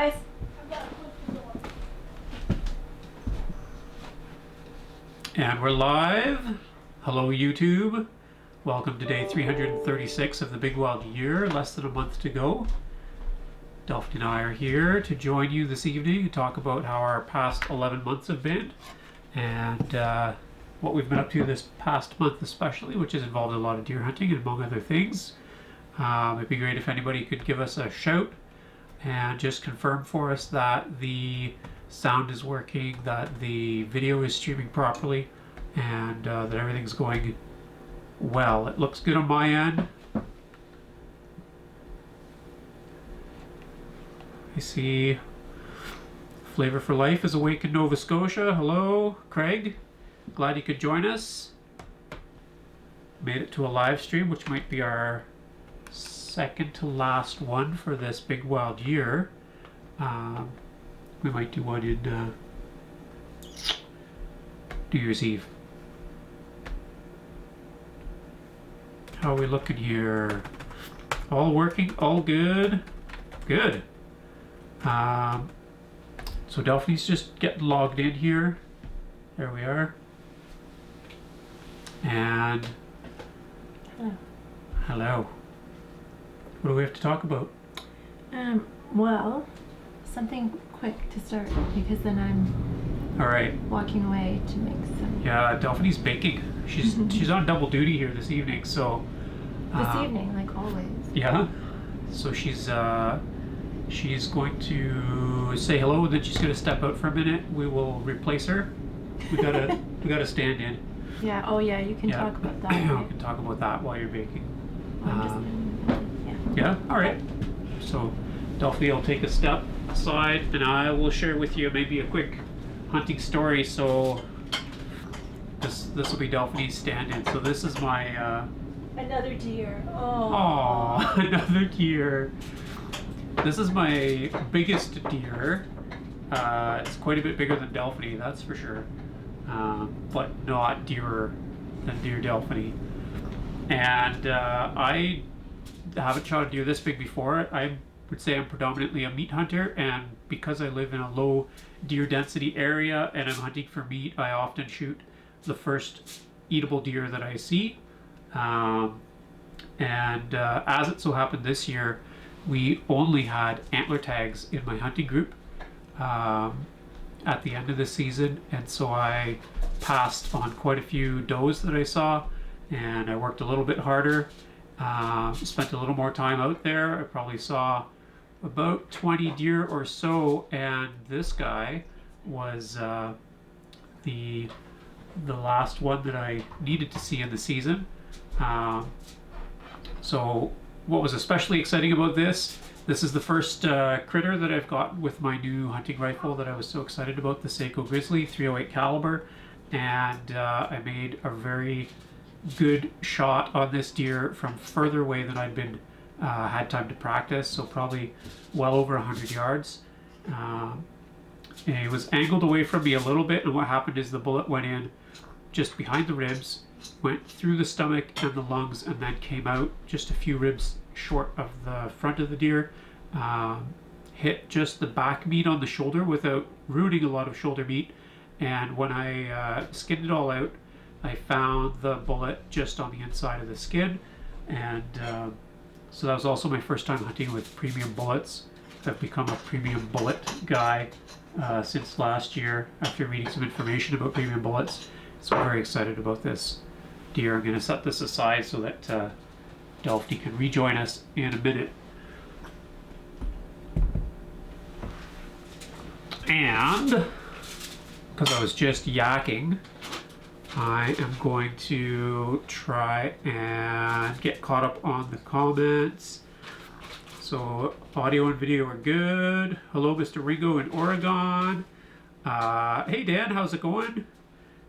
guys. And we're live. Hello, YouTube. Welcome to day 336 of the Big Wild Year. Less than a month to go. Delphi and I are here to join you this evening and talk about how our past 11 months have been and what we've been up to this past month especially, which has involved a lot of deer hunting and among other things. It'd be great if anybody could give us a shout and just confirm for us that the sound is working, that the video is streaming properly, and that everything's going well. It looks good on my end. I see Flavor for Life is awake in Nova Scotia. Hello, Craig. Glad you could join us. Made it to a live stream, which might be our second to last one for this Big Wild Year. We might do one in New Year's Eve. How are we looking here? All working, all good. Good. So Delphi's just getting logged in here. There we are. And hello. What do we have to talk about? Well, something quick to start because then I'm All right. walking away to make some. Yeah, Delphi's baking. She's on double duty here this evening, so. This evening, like always. Yeah. So she's going to say hello, and then she's gonna step out for a minute. We will replace her. We gotta stand in. Yeah. Oh yeah. You can talk about that. We Right? can talk about that while you're baking. I'm just gonna, Yeah. All right. So Delphi will take a step aside, and I will share with you maybe a quick hunting story. So this will be Delphi's stand-in. So this is my. Another deer. Oh, another deer. This is my biggest deer. It's quite a bit bigger than Delphi, that's for sure. But not dearer than deer Delphi. And I haven't shot a deer this big before. I would say I'm predominantly a meat hunter, and because I live in a low deer density area and I'm hunting for meat, I often shoot the first eatable deer that I see. As it so happened this year, we only had antler tags in my hunting group at the end of the season, and so I passed on quite a few does that I saw, and I worked a little bit harder, spent a little more time out there. I probably saw about 20 deer or so, and this guy was the last one that I needed to see in the season. So what was especially exciting about this is the first critter that I've got with my new hunting rifle that I was so excited about, the Seiko Grizzly 308 caliber, and I made a very good shot on this deer from further away than I'd been had time to practice, so probably well over 100 yards. And it was angled away from me a little bit, and what happened is the bullet went in just behind the ribs, went through the stomach and the lungs, and then came out just a few ribs short of the front of the deer. Hit just the back meat on the shoulder without ruining a lot of shoulder meat, and when I skinned it all out, I found the bullet just on the inside of the skin. And so that was also my first time hunting with premium bullets. I've become a premium bullet guy since last year after reading some information about premium bullets. So I'm very excited about this deer. I'm going to set this aside so that Delphi can rejoin us in a minute. And because I was just yakking, I am going to try and get caught up on the comments. So audio and video are good. Hello, Mr. Ringo in Oregon. Hey Dan, how's it going?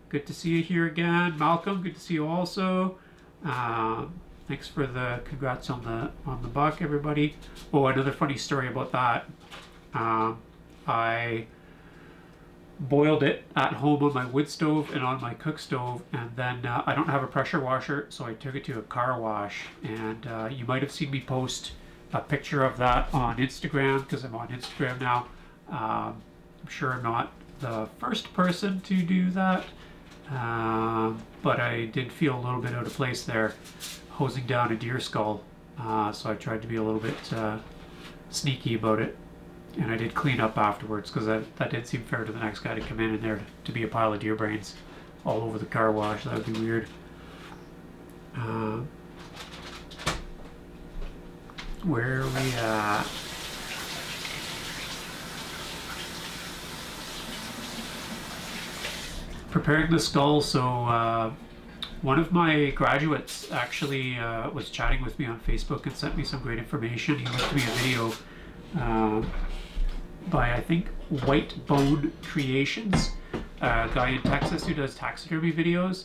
Good to see you here again. Malcolm, good to see you also. Thanks for the congrats on the buck, everybody. Oh, another funny story about that. I boiled it at home on my wood stove and on my cook stove, and then I don't have a pressure washer, so I took it to a car wash. And you might have seen me post a picture of that on Instagram because I'm on Instagram now. I'm sure I'm not the first person to do that, but I did feel a little bit out of place there, hosing down a deer skull. So I tried to be a little bit sneaky about it, and I did clean up afterwards because that did seem fair to the next guy to come in there to be a pile of deer brains all over the car wash. That would be weird. Where are we at? Preparing the skull. So one of my graduates actually was chatting with me on Facebook and sent me some great information. He linked me a video by, I think, White Bone Creations, a guy in Texas who does taxidermy videos.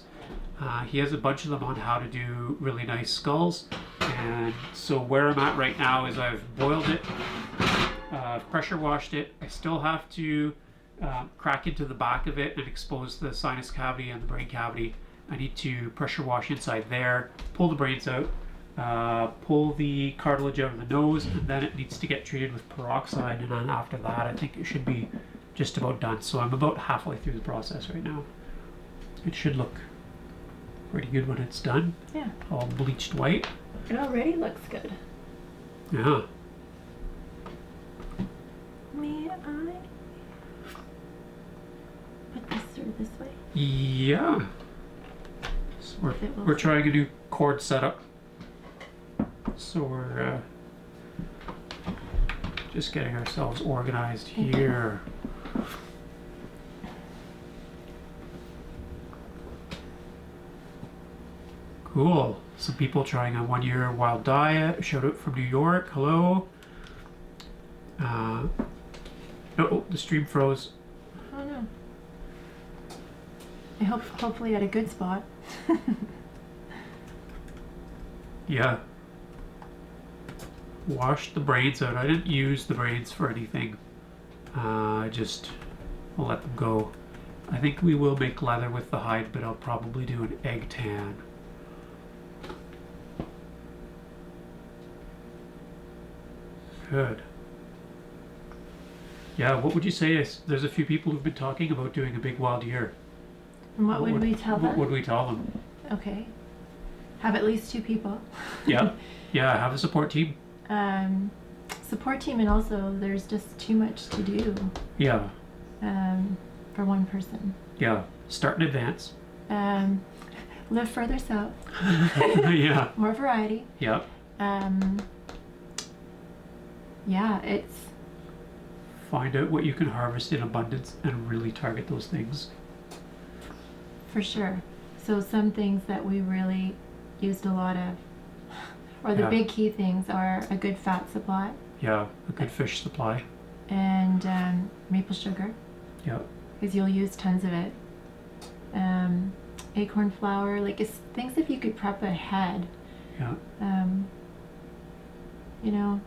He has a bunch of them on how to do really nice skulls. And so where I'm at right now is I've boiled it, pressure washed it. I still have to crack into the back of it and expose the sinus cavity and the brain cavity. I need to pressure wash inside there, pull the brains out, pull the cartilage out of the nose, and then it needs to get treated with peroxide. And then after that, I think it should be just about done. So I'm about halfway through the process right now. It should look pretty good when it's done. Yeah. All bleached white. It already looks good. Yeah. May I put this through this way? Yeah. So we're trying a new cord setup. So we're just getting ourselves organized here. Cool. Some people trying a 1 year wild diet. Shout out from New York. Hello. Oh, the stream froze. Oh no. I hopefully at a good spot. Yeah. Washed the brains out. I didn't use the brains for anything. I just let them go. I think we will make leather with the hide, but I'll probably do an egg tan. Good. Yeah, what would you say is there's a few people who've been talking about doing a big wild year. And what would we tell them? What would we tell them? Okay. Have at least 2 people. Yeah. Yeah, have a support team. Support team, and also there's just too much to do. Yeah. For one person. Yeah. Start in advance. Live further south. Yeah. More variety. Yeah. Yeah, it's... Find out what you can harvest in abundance and really target those things. For sure. So some things that we really used a lot of, or the big key things, are a good fat supply. Yeah, a good fish supply. And maple sugar. Yeah. Because you'll use tons of it. Acorn flour, like it's things that you could prep ahead. Yeah. You know.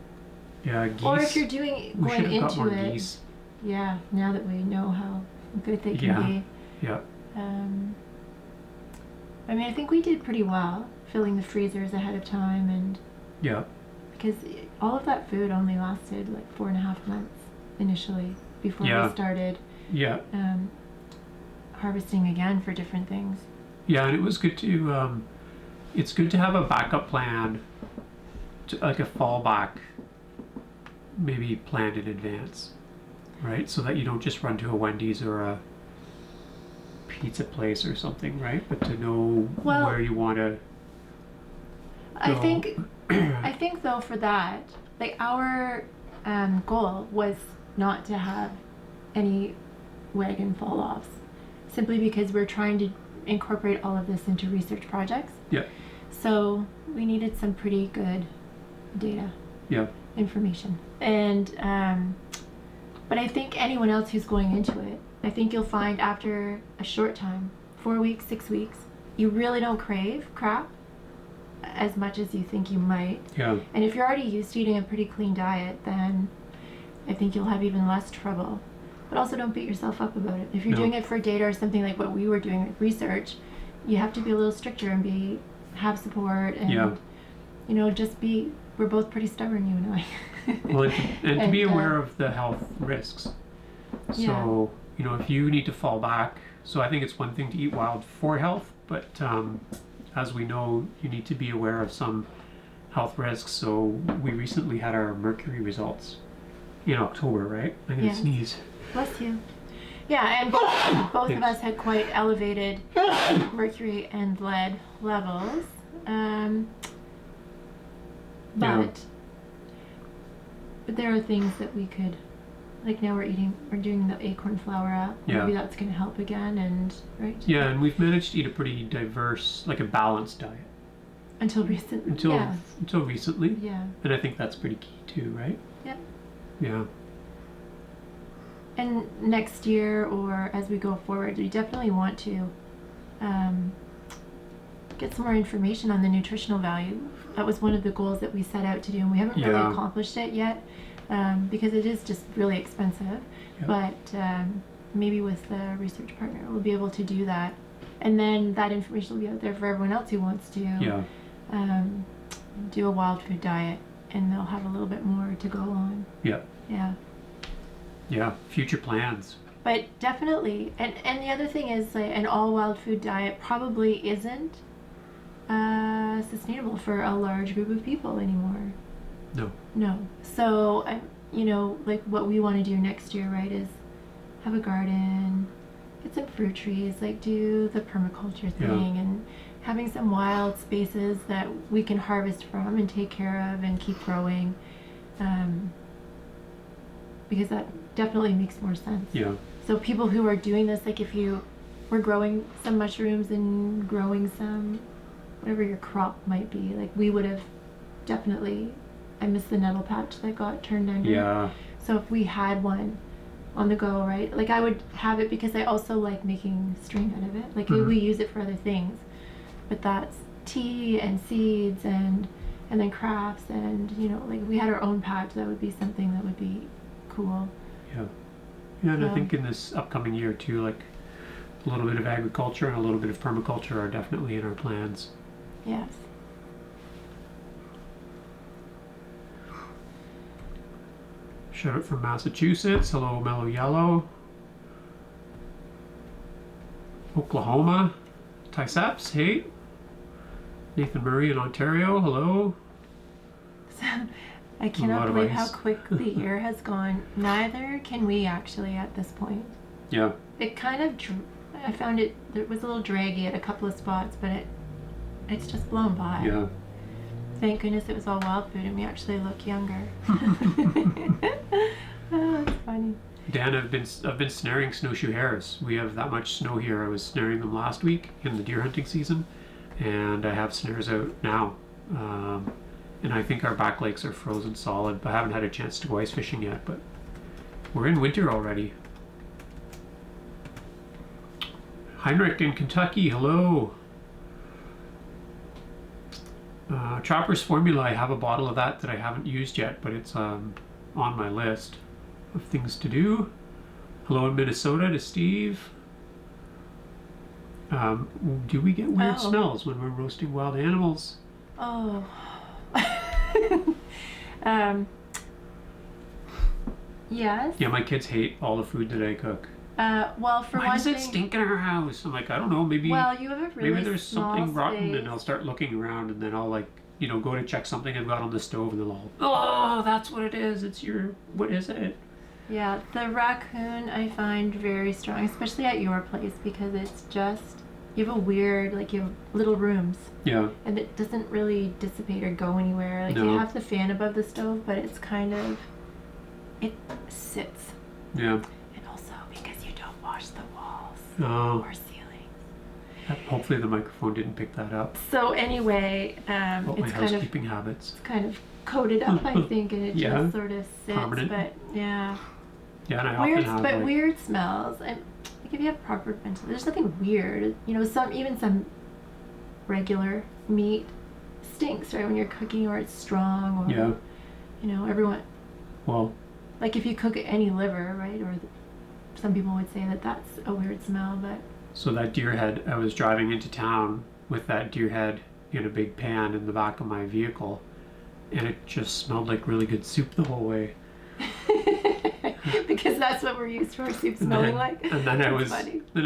Yeah, geese. Or if you're going into got more it. Geese. Yeah, now that we know how good they can be. Yeah. I mean, I think we did pretty well filling the freezers ahead of time, and Yeah. because all of that food only lasted like 4.5 months initially before we started Yeah. harvesting again for different things. Yeah, and it was good to it's good to have a backup plan, like a fallback, maybe planned in advance, right? So that you don't just run to a Wendy's or a pizza place or something, right? But to know where you want to I think though, for that, like our goal was not to have any wagon fall-offs, simply because we're trying to incorporate all of this into research projects. Yeah. So we needed some pretty good data. Yeah. Information. And but I think anyone else who's going into it, I think you'll find after a short time, 4 weeks, 6 weeks, you really don't crave crap as much as you think you might. Yeah. And if you're already used to eating a pretty clean diet, then I think you'll have even less trouble. But also don't beat yourself up about it. If you're doing it for data or something like what we were doing with research, you have to be a little stricter and have support and you know, just be we're both pretty stubborn, you and I. Well, and to be And, aware of the health risks. Yeah. So, you know, if you need to fall back, so I think it's one thing to eat wild for health, but as we know, you need to be aware of some health risks. So we recently had our Mercury results in October, right? I'm gonna Yes. sneeze. Bless you. Yeah, and both of us had quite elevated mercury and lead levels. Yeah. But there are things that we could, like now we're doing the acorn flour app. Yeah. Maybe that's going to help again, and right? Yeah, and we've managed to eat a pretty diverse, like a balanced diet Until recently. until recently. Yeah. And I think that's pretty key too, right? Yep. Yeah. And next year, or as we go forward, we definitely want to get some more information on the nutritional value. That was one of the goals that we set out to do, and we haven't really Yeah. accomplished it yet because it is just really expensive. Yeah. But maybe with the research partner, we'll be able to do that. And then that information will be out there for everyone else who wants to Yeah. do a wild food diet, and they'll have a little bit more to go on. Yeah. Yeah. Yeah. Future plans. But definitely, and the other thing is, like, an all wild food diet probably isn't sustainable for a large group of people anymore. No. No. So, you know, like what we want to do next year, right, is have a garden, get some fruit trees, like do the permaculture thing, and having some wild spaces that we can harvest from and take care of and keep growing, because that definitely makes more sense. Yeah. So people who are doing this, like if you were growing some mushrooms and growing some, whatever your crop might be, like we would have definitely, I miss the nettle patch that got turned under. Yeah. So if we had one on the go, right, like I would have it because I also like making string out of it. Like we use it for other things, but that's tea and seeds and then crafts, and you know, like if we had our own patch, that would be something that would be cool. Yeah. Yeah, and I So- think in this upcoming year too, like a little bit of agriculture and a little bit of permaculture are definitely in our plans. Yes. Shout out from Massachusetts. Hello, Mellow Yellow. Oklahoma. Tyceps, hey. Nathan Murray in Ontario, hello. So, I lot cannot of believe how ice. quick the year has gone. Neither can we actually at this point. Yeah. It kind of, I found it was a little draggy at a couple of spots, but it's just blown by. Yeah. Thank goodness it was all wild food and we actually look younger. Oh, that's funny. Dan, I've been snaring snowshoe hares. We have that much snow here. I was snaring them last week in the deer hunting season, and I have snares out now. And I think our back lakes are frozen solid, but I haven't had a chance to go ice fishing yet. But we're in winter already. Heinrich in Kentucky, hello. Trapper's Formula, I have a bottle of that I haven't used yet, but it's on my list of things to do. Hello in Minnesota to Steve. Do we get weird Oh. smells when we're roasting wild animals? Oh. Yes. Yeah, my kids hate all the food that I cook. Well, for Why one does it thing, stink in our house? I'm like, I don't know, maybe well, you have a really maybe there's small something rotten, space. and I'll start looking around, and then I'll like, you know, go to check something I've got on the stove, and they'll all, oh, that's what it is. It's your, what is it? Yeah, the raccoon I find very strong, especially at your place, because it's just, you have a weird, like you have little rooms, Yeah, and it doesn't really dissipate or go anywhere. Like you No. have the fan above the stove, but it's kind of, it sits. yeah. And also because you don't wash the walls Oh, or ceilings. hopefully the microphone didn't pick that up. So anyway, About my it's kind of housekeeping habits. coated up, I think, and it Yeah. just sort of sits. Permanent. But yeah, Yeah, and I weird, often have but like, weird smells. And like if you have proper ventilation, there's nothing weird. You know, some regular meat stinks, right, when you're cooking, or it's strong, or yeah, you know, everyone, well, like if you cook any liver, right, or some people would say that that's a weird smell, but so that deer head, I was driving into town with that deer head in a big pan in the back of my vehicle, and it just smelled like really good soup the whole way. Because that's what we're used to our soup smelling like. And then I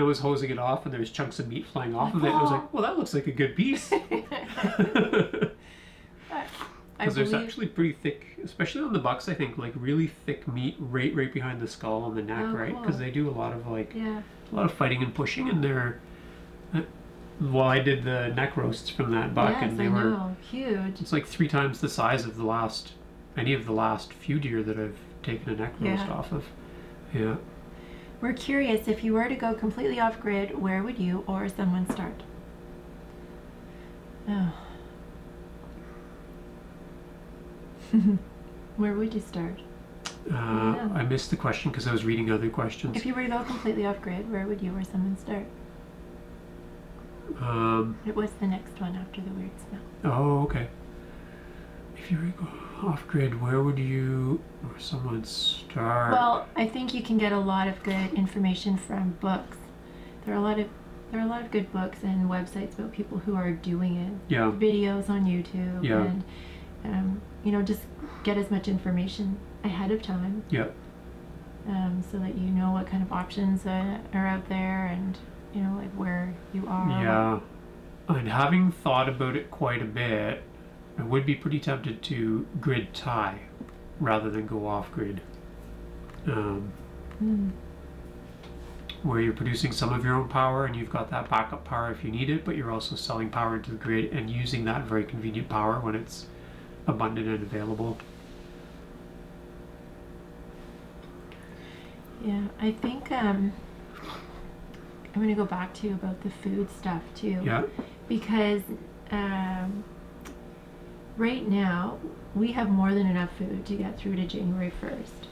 was hosing it off, and there was chunks of meat flying off of it. I was like, well, that looks like a good piece. Because there's actually pretty thick, especially on the bucks, I think, like really thick meat right behind the skull and the neck, right? Because they do a lot of a lot of fighting and pushing in there. Well, I did the neck roasts from that buck, and they were huge. It's like 3 times the size of any of the last few deer that I've taken a neck roast off of. Yeah. We're curious, if you were to go completely off grid, where would you or someone start? Oh. Where would you start? I missed the question because I was reading other questions. If you were to go completely off grid, where would you or someone start? It was the next one after the weird smell. Oh, okay. If you were to go off grid, where would you or someone start? Well, I think you can get a lot of good information from books. There are a lot of good books and websites about people who are doing it. Yeah. Videos on YouTube. Yeah. And just get as much information ahead of time. Yeah. So that you know what kind of options are out there, and like where you are. Yeah. And having thought about it quite a bit, I would be pretty tempted to grid tie rather than go off grid. Where you're producing some of your own power and you've got that backup power if you need it, but you're also selling power into the grid and using that very convenient power when it's abundant and available. Yeah, I think I'm going to go back to about the food stuff too. Yeah. Because right now we have more than enough food to get through to January 1st.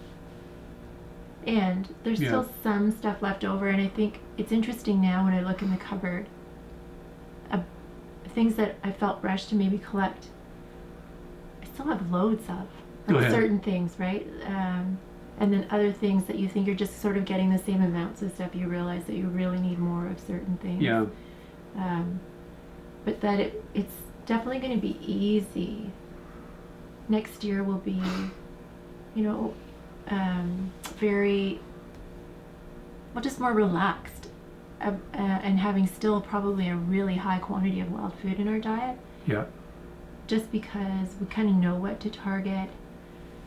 And there's still some stuff left over, and I think it's interesting now when I look in the cupboard, things that I felt rushed to maybe collect. I still have loads of certain things, right? And then other things that you think you're just sort of getting the same amounts of stuff, you realize that you really need more of certain things. Yeah. But that it's definitely going to be easy. Next year will be, very, just more relaxed, and having still probably a really high quantity of wild food in our diet. Yeah. Just because we kind of know what to target.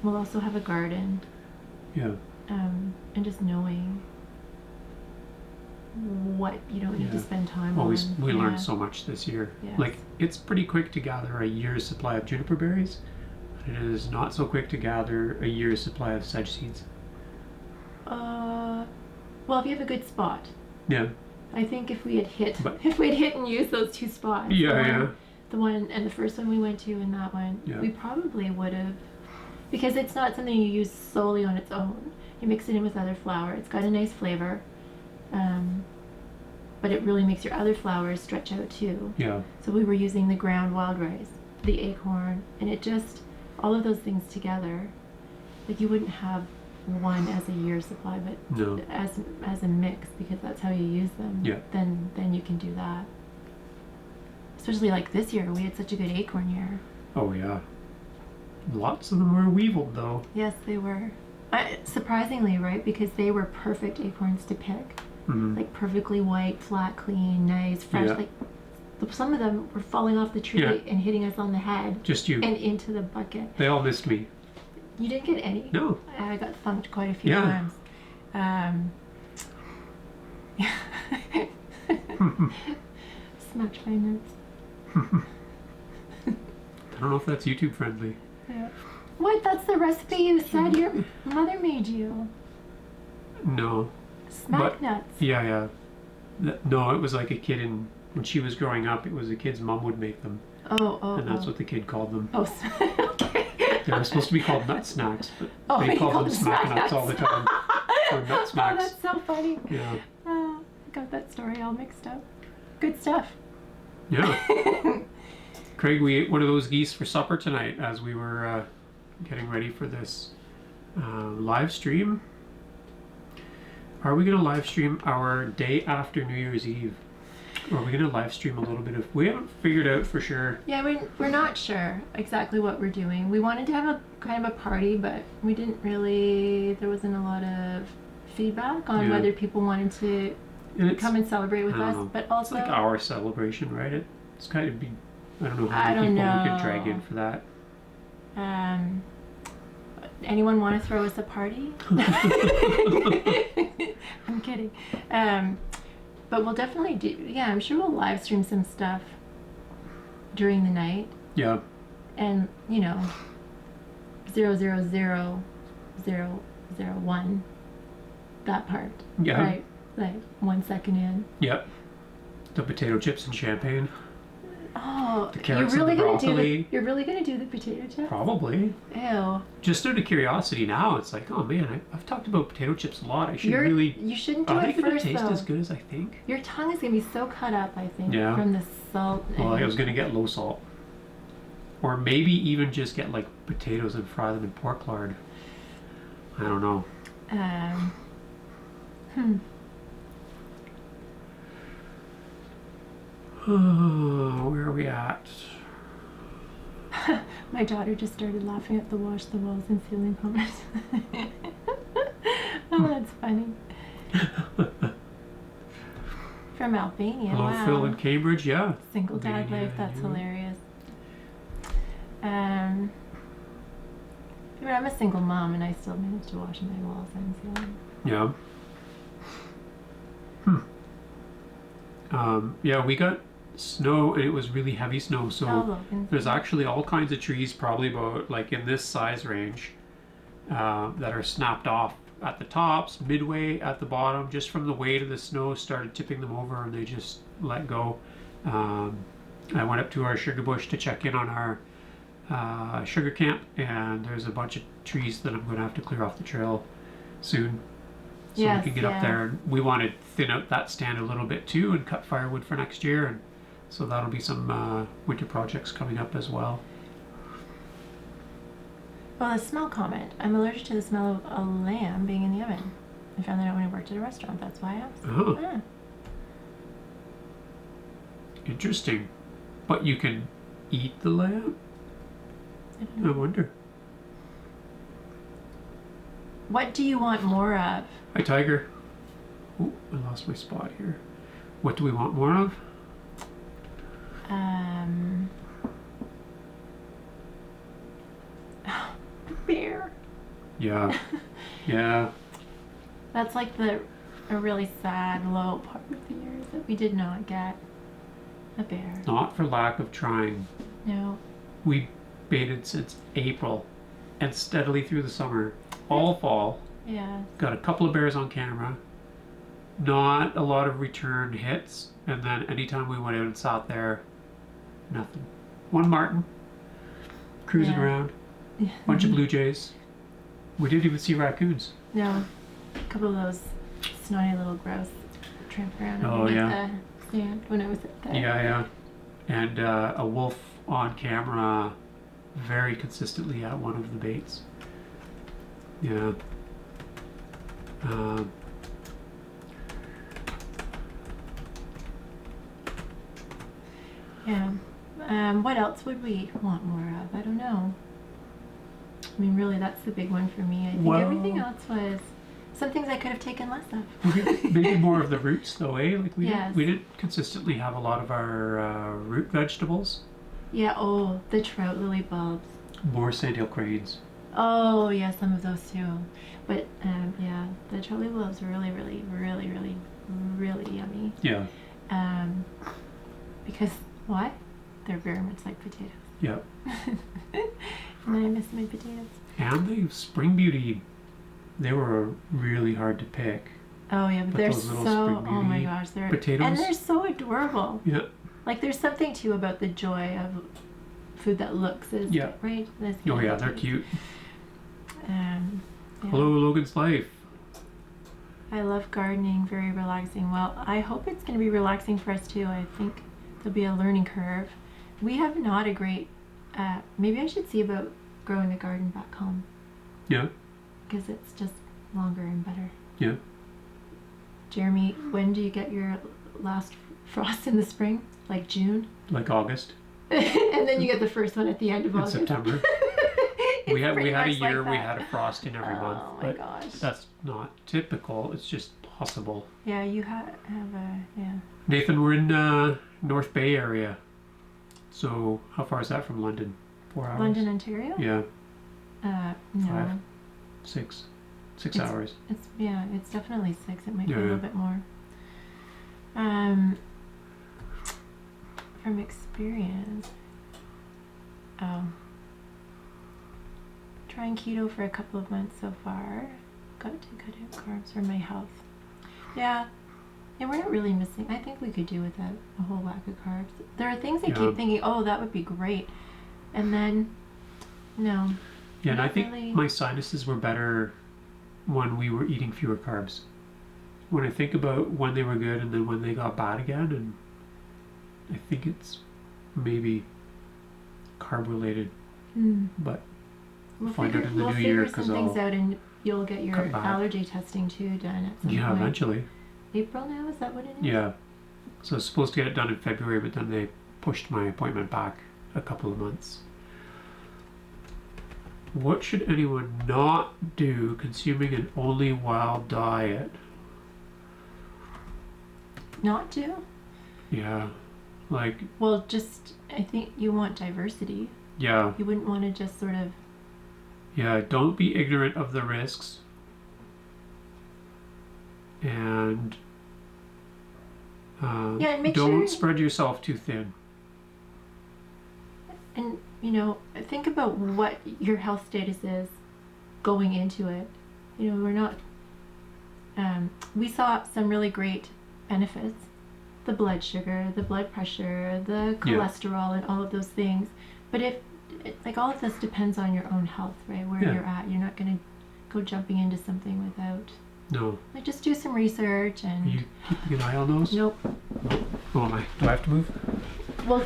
We'll also have a garden. Yeah. And just knowing what you don't need to spend time on. We learned so much this year. Yes. Like, it's pretty quick to gather a year's supply of juniper berries. It is not so quick to gather a year's supply of sedge seeds. Well, if you have a good spot. Yeah. I think if we had hit and used those 2 spots. The one and the first one we went to and that one, we probably would have, because it's not something you use solely on its own. You mix it in with other flour. It's got a nice flavor, but it really makes your other flours stretch out too. Yeah. So we were using the ground wild rice, the acorn, and it just, all of those things together, like you wouldn't have one as a year's supply, but as a mix, because that's how you use them. Yeah. Then you can do that. Especially like this year, we had such a good acorn year. Oh yeah. Lots of them were weevilled though. Yes, they were. Surprisingly, right? Because they were perfect acorns to pick. Mm-hmm. Like perfectly white, flat, clean, nice, fresh. Like some of them were falling off the tree and hitting us on the head. Just you. And into the bucket. They all missed me. You didn't get any? No. I got thumped quite a few times. Smacked my nuts. I don't know if that's YouTube friendly. Yeah. What? That's the recipe you said your mother made you? No. Smack nuts? Yeah. No, it was like a kid when she was growing up, it was a kid's mom would make them. And that's what the kid called them. Oh, okay. They were supposed to be called nut snacks, but they called them smack nuts all the time. Or nut smacks. Oh, that's so funny. Yeah. I got that story all mixed up. Good stuff. Yeah. Craig, we ate one of those geese for supper tonight as we were getting ready for this live stream. Are we going to live stream our day after New Year's Eve? Are we gonna live stream a little bit of? We haven't figured out for sure. Yeah, we're not sure exactly what we're doing. We wanted to have a kind of a party, but we didn't really. There wasn't a lot of feedback on whether people wanted to come and celebrate with us. But also, it's like our celebration, right? It's kind of I don't know how many people we could drag in for that. Anyone want to throw us a party? I'm kidding. But we'll definitely do. Yeah, I'm sure we'll live stream some stuff during the night. Yeah. And 0000001. That part. Yeah. Right. Like 1 second in. Yep. The potato chips and champagne. Oh, the carrots you're really gonna do the potato chips? Probably. Ew. Just out of curiosity now, it's like, oh man, I've talked about potato chips a lot. You shouldn't do it first, taste though. as good as I think. Your tongue is gonna be so cut up, I think, Yeah. from the salt. Well, I was gonna get low salt, or maybe even just get like potatoes and fry them in pork lard. I don't know. Oh, where are we at? My daughter just started laughing at the wash the walls and ceiling comments. Oh, that's funny. From Albania. Hello, wow. Phil in Cambridge. Yeah. Single dad life. That's hilarious. I'm a single mom, and I still manage to wash my walls and ceiling. Yeah. Yeah, we got snow, and it was really heavy snow, so there's actually all kinds of trees, probably about like in this size range, that are snapped off at the tops, midway, at the bottom, just from the weight of the snow started tipping them over, and they just let go. I went up to our sugar bush to check in on our sugar camp, and there's a bunch of trees that I'm going to have to clear off the trail soon. So we can get up there, and we want to thin out that stand a little bit too and cut firewood for next year, and so that'll be some winter projects coming up as well. Well, the smell comment. I'm allergic to the smell of a lamb being in the oven. I found that out when I worked at a restaurant. That's why I asked. Oh. Yeah. Interesting. But you can eat the lamb? I wonder. What do you want more of? Hi, Tiger. Oh, I lost my spot here. What do we want more of? Beer. Yeah. Yeah. That's like a really sad, low part of the year that we did not get a bear. Not for lack of trying. No. We baited since April and steadily through the summer, all fall. Yeah. Got a couple of bears on camera. Not a lot of return hits, and then anytime we went out and sat there, nothing. One martin cruising around. Bunch of blue jays. We didn't even see raccoons. No. A couple of those snotty little grouse tramping around Oh, yeah. the sand when I was there. Yeah. And a wolf on camera very consistently at one of the baits. Yeah. Yeah. What else would we want more of? I don't know. I mean, really, that's the big one for me. I think everything else was some things I could have taken less of. Maybe more of the roots, though, eh? Like we Yes. didn't consistently have a lot of our root vegetables. Yeah. Oh, the trout lily bulbs. More sandhill cranes. Oh, yeah, some of those too. But yeah, the trout lily bulbs are really, really, really, really, really yummy. Yeah. Because why? They're very much like potatoes. Yep. And I miss my potatoes. And the spring beauty, they were really hard to pick. Oh yeah, but they're so, oh my gosh, they're potatoes. And they're so adorable. Yeah. Like there's something too about the joy of food that looks as right. Oh yeah, they're cute. Yeah. Hello, Logan's Life. I love gardening, very relaxing. Well, I hope it's going to be relaxing for us too. I think there'll be a learning curve. We have not a great, maybe I should see about growing a garden back home. Yeah. Because it's just longer and better. Yeah. Jeremy, when do you get your last frost in the spring, like June. Like August. And then you get the first one at the end of In August. September. we had a year like we had a frost in every month. Oh my gosh. That's not typical. It's just possible. Yeah, you have a yeah. Nathan, we're in North Bay area. So how far is that from London? 4 hours? London, Ontario? Yeah. No. 5, 6 hours. It's definitely 6. It might be a Yeah. little bit more. From experience. Trying keto for a couple of months so far. Got to cut out carbs for my health. Yeah, we're not really missing. I think we could do without a whole whack of carbs. There are things I keep thinking, oh, that would be great. And then, no. Yeah, and I think really. my sinuses were better when we were eating fewer carbs. When I think about when they were good and then when they got bad again, and I think it's maybe carb related, but we'll find out in the new year because I'll figure some things out, and you'll get your cut back. allergy testing too done at some point. Yeah, eventually. April now, is that what it is? Yeah. So I was supposed to get it done in February, but then they pushed my appointment back a couple of months. What should anyone not do consuming an only wild diet? Not do? Yeah. Like, well, just, I think you want diversity. Yeah. You wouldn't want to just sort of... Yeah, don't be ignorant of the risks. And and make don't spread yourself too thin. And, you know, think about what your health status is going into it. You know, we're not... we saw some really great benefits. The blood sugar, the blood pressure, the cholesterol, and all of those things. But if, like, all of this depends on your own health, right? Where you're at. You're not going to go jumping into something without... No. Like, just do some research and... Are you keeping an eye on those? Nope. Oh, am I? Do I have to move? Well,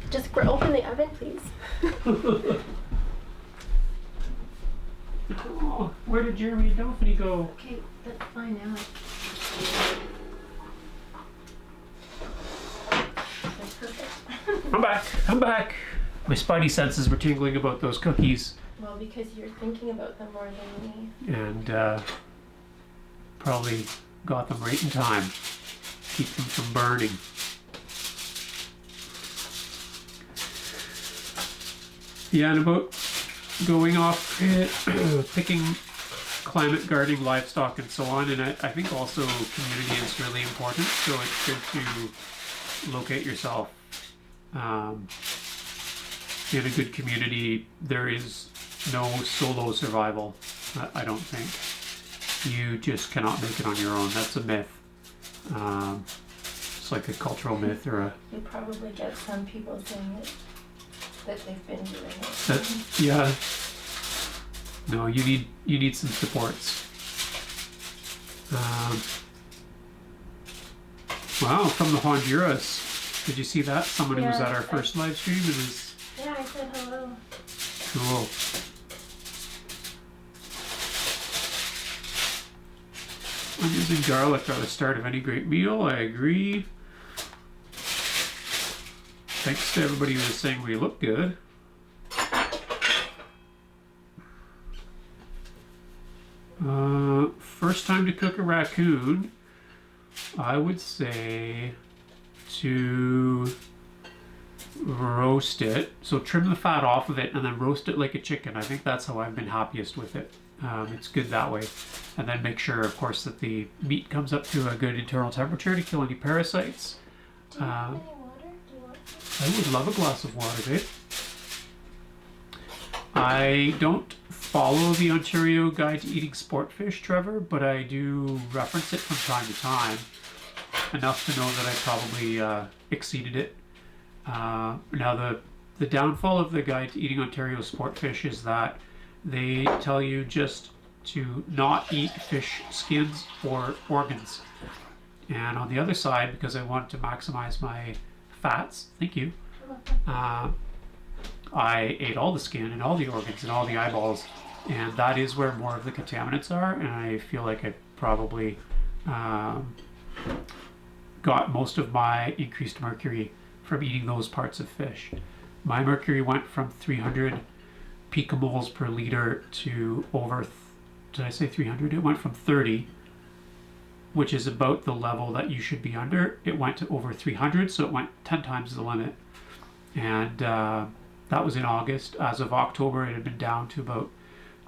just open the oven, please. Oh, where did Jeremy and Daphne go? Okay, that's fine now. That's perfect. I'm back. My spidey senses were tingling about those cookies. Well, because you're thinking about them more than me. And probably got them right in time. Keep them from burning. Yeah, and about going off picking climate gardening, livestock, and so on, and I think also community is really important, so it's good to locate yourself in a good community. There is no solo survival, I don't think. You just cannot make it on your own. That's a myth. It's like a cultural myth or a... You probably get some people saying it, that they've been doing it. That, yeah. No, you need some supports. Wow, from the Honduras. Did you see that? Someone who was at our first live stream and is... Yeah, I said hello. Cool. Onions and garlic are the start of any great meal. I agree. Thanks to everybody who was saying we look good. First time to cook a raccoon, I would say to roast it. So trim the fat off of it and then roast it like a chicken. I think that's how I've been happiest with it. It's good that way. And then make sure, of course, that the meat comes up to a good internal temperature to kill any parasites. Do you have any water? Do you want some? I would love a glass of water, babe. I don't follow the Ontario Guide to Eating Sport Fish, Trevor, but I do reference it from time to time, enough to know that I probably exceeded it. Now, the downfall of the Guide to Eating Ontario Sport Fish is that they tell you just to not eat fish skins or organs. And on the other side, because I want to maximize my fats, thank you, I ate all the skin and all the organs and all the eyeballs, and that is where more of the contaminants are, and I feel like I probably got got most of my increased mercury from eating those parts of fish. My mercury went from 300 picomoles per liter to over, did I say 300? It went from 30, which is about the level that you should be under. It went to over 300, so it went 10 times the limit. And that was in August. As of October, it had been down to about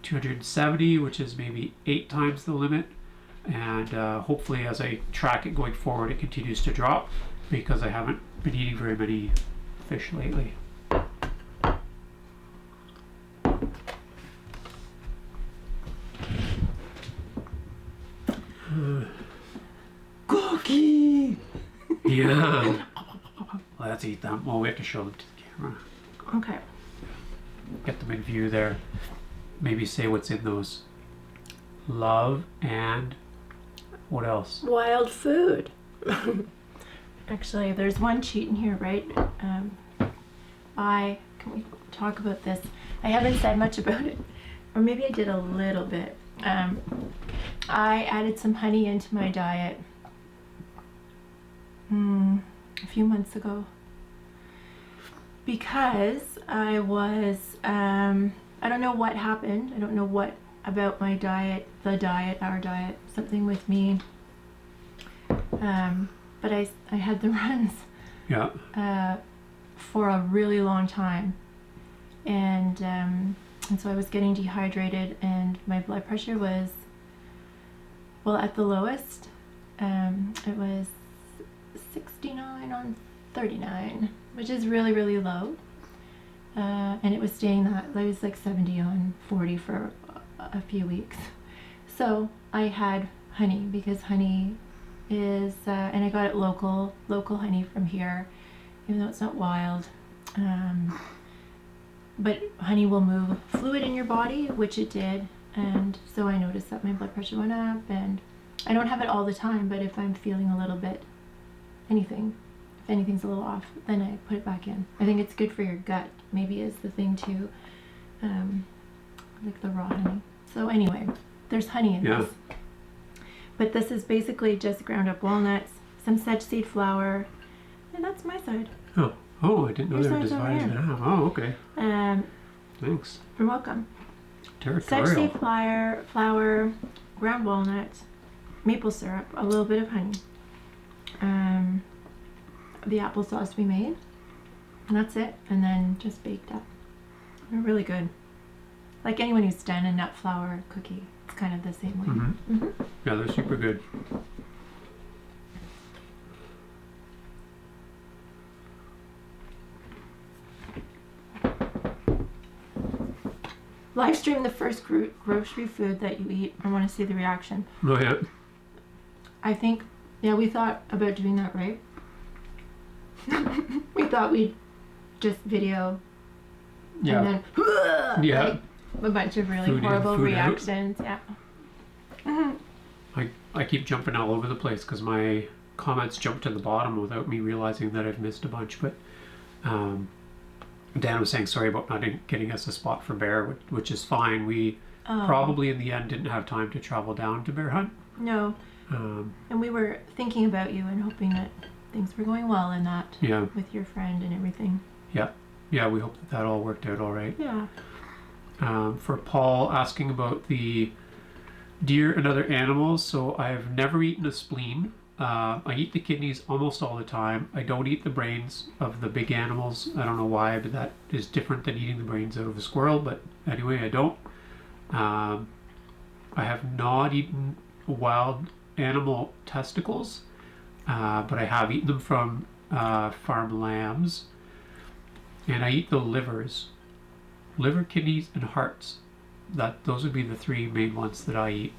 270, which is maybe 8 times the limit. And hopefully as I track it going forward, it continues to drop, because I haven't been eating very many fish lately. Cookie! Yeah. Let's eat them. Well, we have to show them to the camera. Okay. Get them in view there. Maybe say what's in those. Love and what else? Wild food. Actually, there's one cheat in here, right? Can we talk about this? I haven't said much about it, or maybe I did a little bit. I added some honey into my diet a few months ago, because I was, I don't know what happened. I don't know what about my diet, our diet, something with me. But I had the runs for a really long time, and so I was getting dehydrated, and my blood pressure was, well, at the lowest. It was 69 on 39, which is really, really low. And it was staying that, I was like 70 on 40 for a few weeks. So I had honey, because honey is, and I got it local honey from here, even though it's not wild. But honey will move fluid in your body, which it did. And so I noticed that my blood pressure went up, and I don't have it all the time, but if I'm feeling a little bit, if anything's a little off, then I put it back in. I think it's good for your gut, maybe is the thing too, like the raw honey. So anyway, there's honey in this. But this is basically just ground up walnuts, some sedge seed flour, and that's my side. Oh, I didn't know they were divided in half. Oh, okay. Thanks. You're welcome. Territorial. Sedge seed flour, ground walnuts, maple syrup, a little bit of honey, the applesauce we made, and that's it. And then just baked up. They're really good. Like anyone who's done a nut flour cookie, it's kind of the same way. Yeah, they're super good. Live stream the first grocery food that you eat. I want to see the reaction. Oh, yeah. I think, we thought about doing that, right? We thought we'd just video and then like a bunch of really Food horrible in, food reactions. Out. I keep jumping all over the place because my comments jump to the bottom without me realizing that I've missed a bunch. But Dan was saying sorry about not getting us a spot for bear, which is fine. We probably in the end didn't have time to travel down to bear hunt. No. And we were thinking about you and hoping that things were going well in that with your friend and everything. Yeah, we hope that all worked out all right. Yeah. For Paul asking about the deer and other animals, so I've never eaten a spleen. I eat the kidneys almost all the time. I don't eat the brains of the big animals. I don't know why, but that is different than eating the brains out of a squirrel. But anyway, I don't. I have not eaten wild animal testicles, but I have eaten them from farm lambs. And I eat the livers. Liver, kidneys, and hearts. Those would be the 3 main ones that I eat.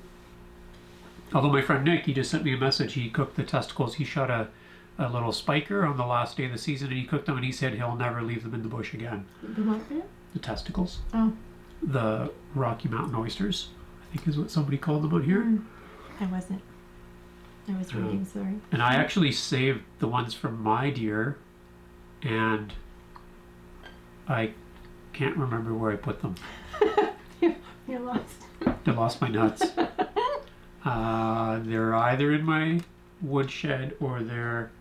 Although my friend Nick, he just sent me a message. He cooked the testicles. He shot a little spiker on the last day of the season, and he cooked them, and he said he'll never leave them in the bush again. The what? The testicles. Oh. The Rocky Mountain oysters, I think is what somebody called them out here. I wasn't. I was reading, sorry. And I actually saved the ones from my deer, and I can't remember where I put them. You're lost. I lost my nuts. They're either in my woodshed or they're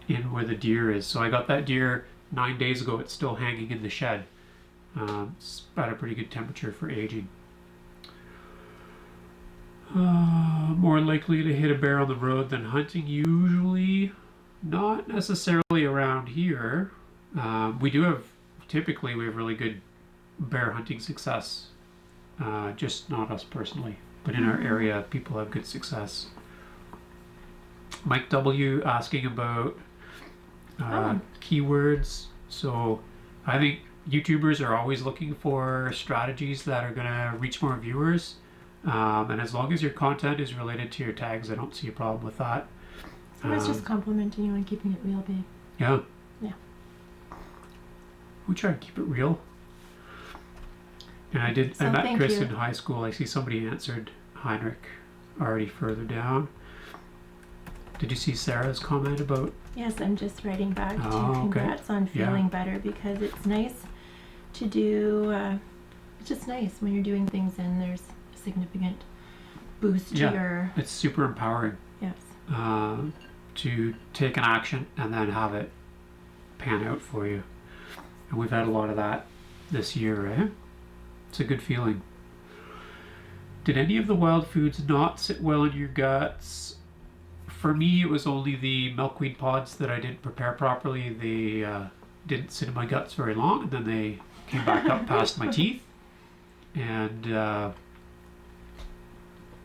in where the deer is. So I got that deer 9 days ago. It's still hanging in the shed. It's at a pretty good temperature for aging. More likely to hit a bear on the road than hunting, usually. Not necessarily around here. Typically we have really good bear hunting success. Just not us personally, but in our area people have good success. Mike W asking about keywords. So I think YouTubers are always looking for strategies that are going to reach more viewers. And as long as your content is related to your tags, I don't see a problem with that. I was just complimenting you and keeping it real, babe. Yeah. Yeah. We try to keep it real. And I met Chris in high school. I see somebody answered Heinrich already further down. Did you see Sarah's comment about? Yes, I'm just writing back to congrats on feeling better, because it's nice to do, it's just nice when you're doing things and there's a significant boost to your... It's super empowering. Yes. To take an action and then have it pan out for you. And we've had a lot of that this year, eh? It's a good feeling. Did any of the wild foods not sit well in your guts? For me, it was only the milkweed pods that I didn't prepare properly. They didn't sit in my guts very long, and then they came back up past my teeth. And that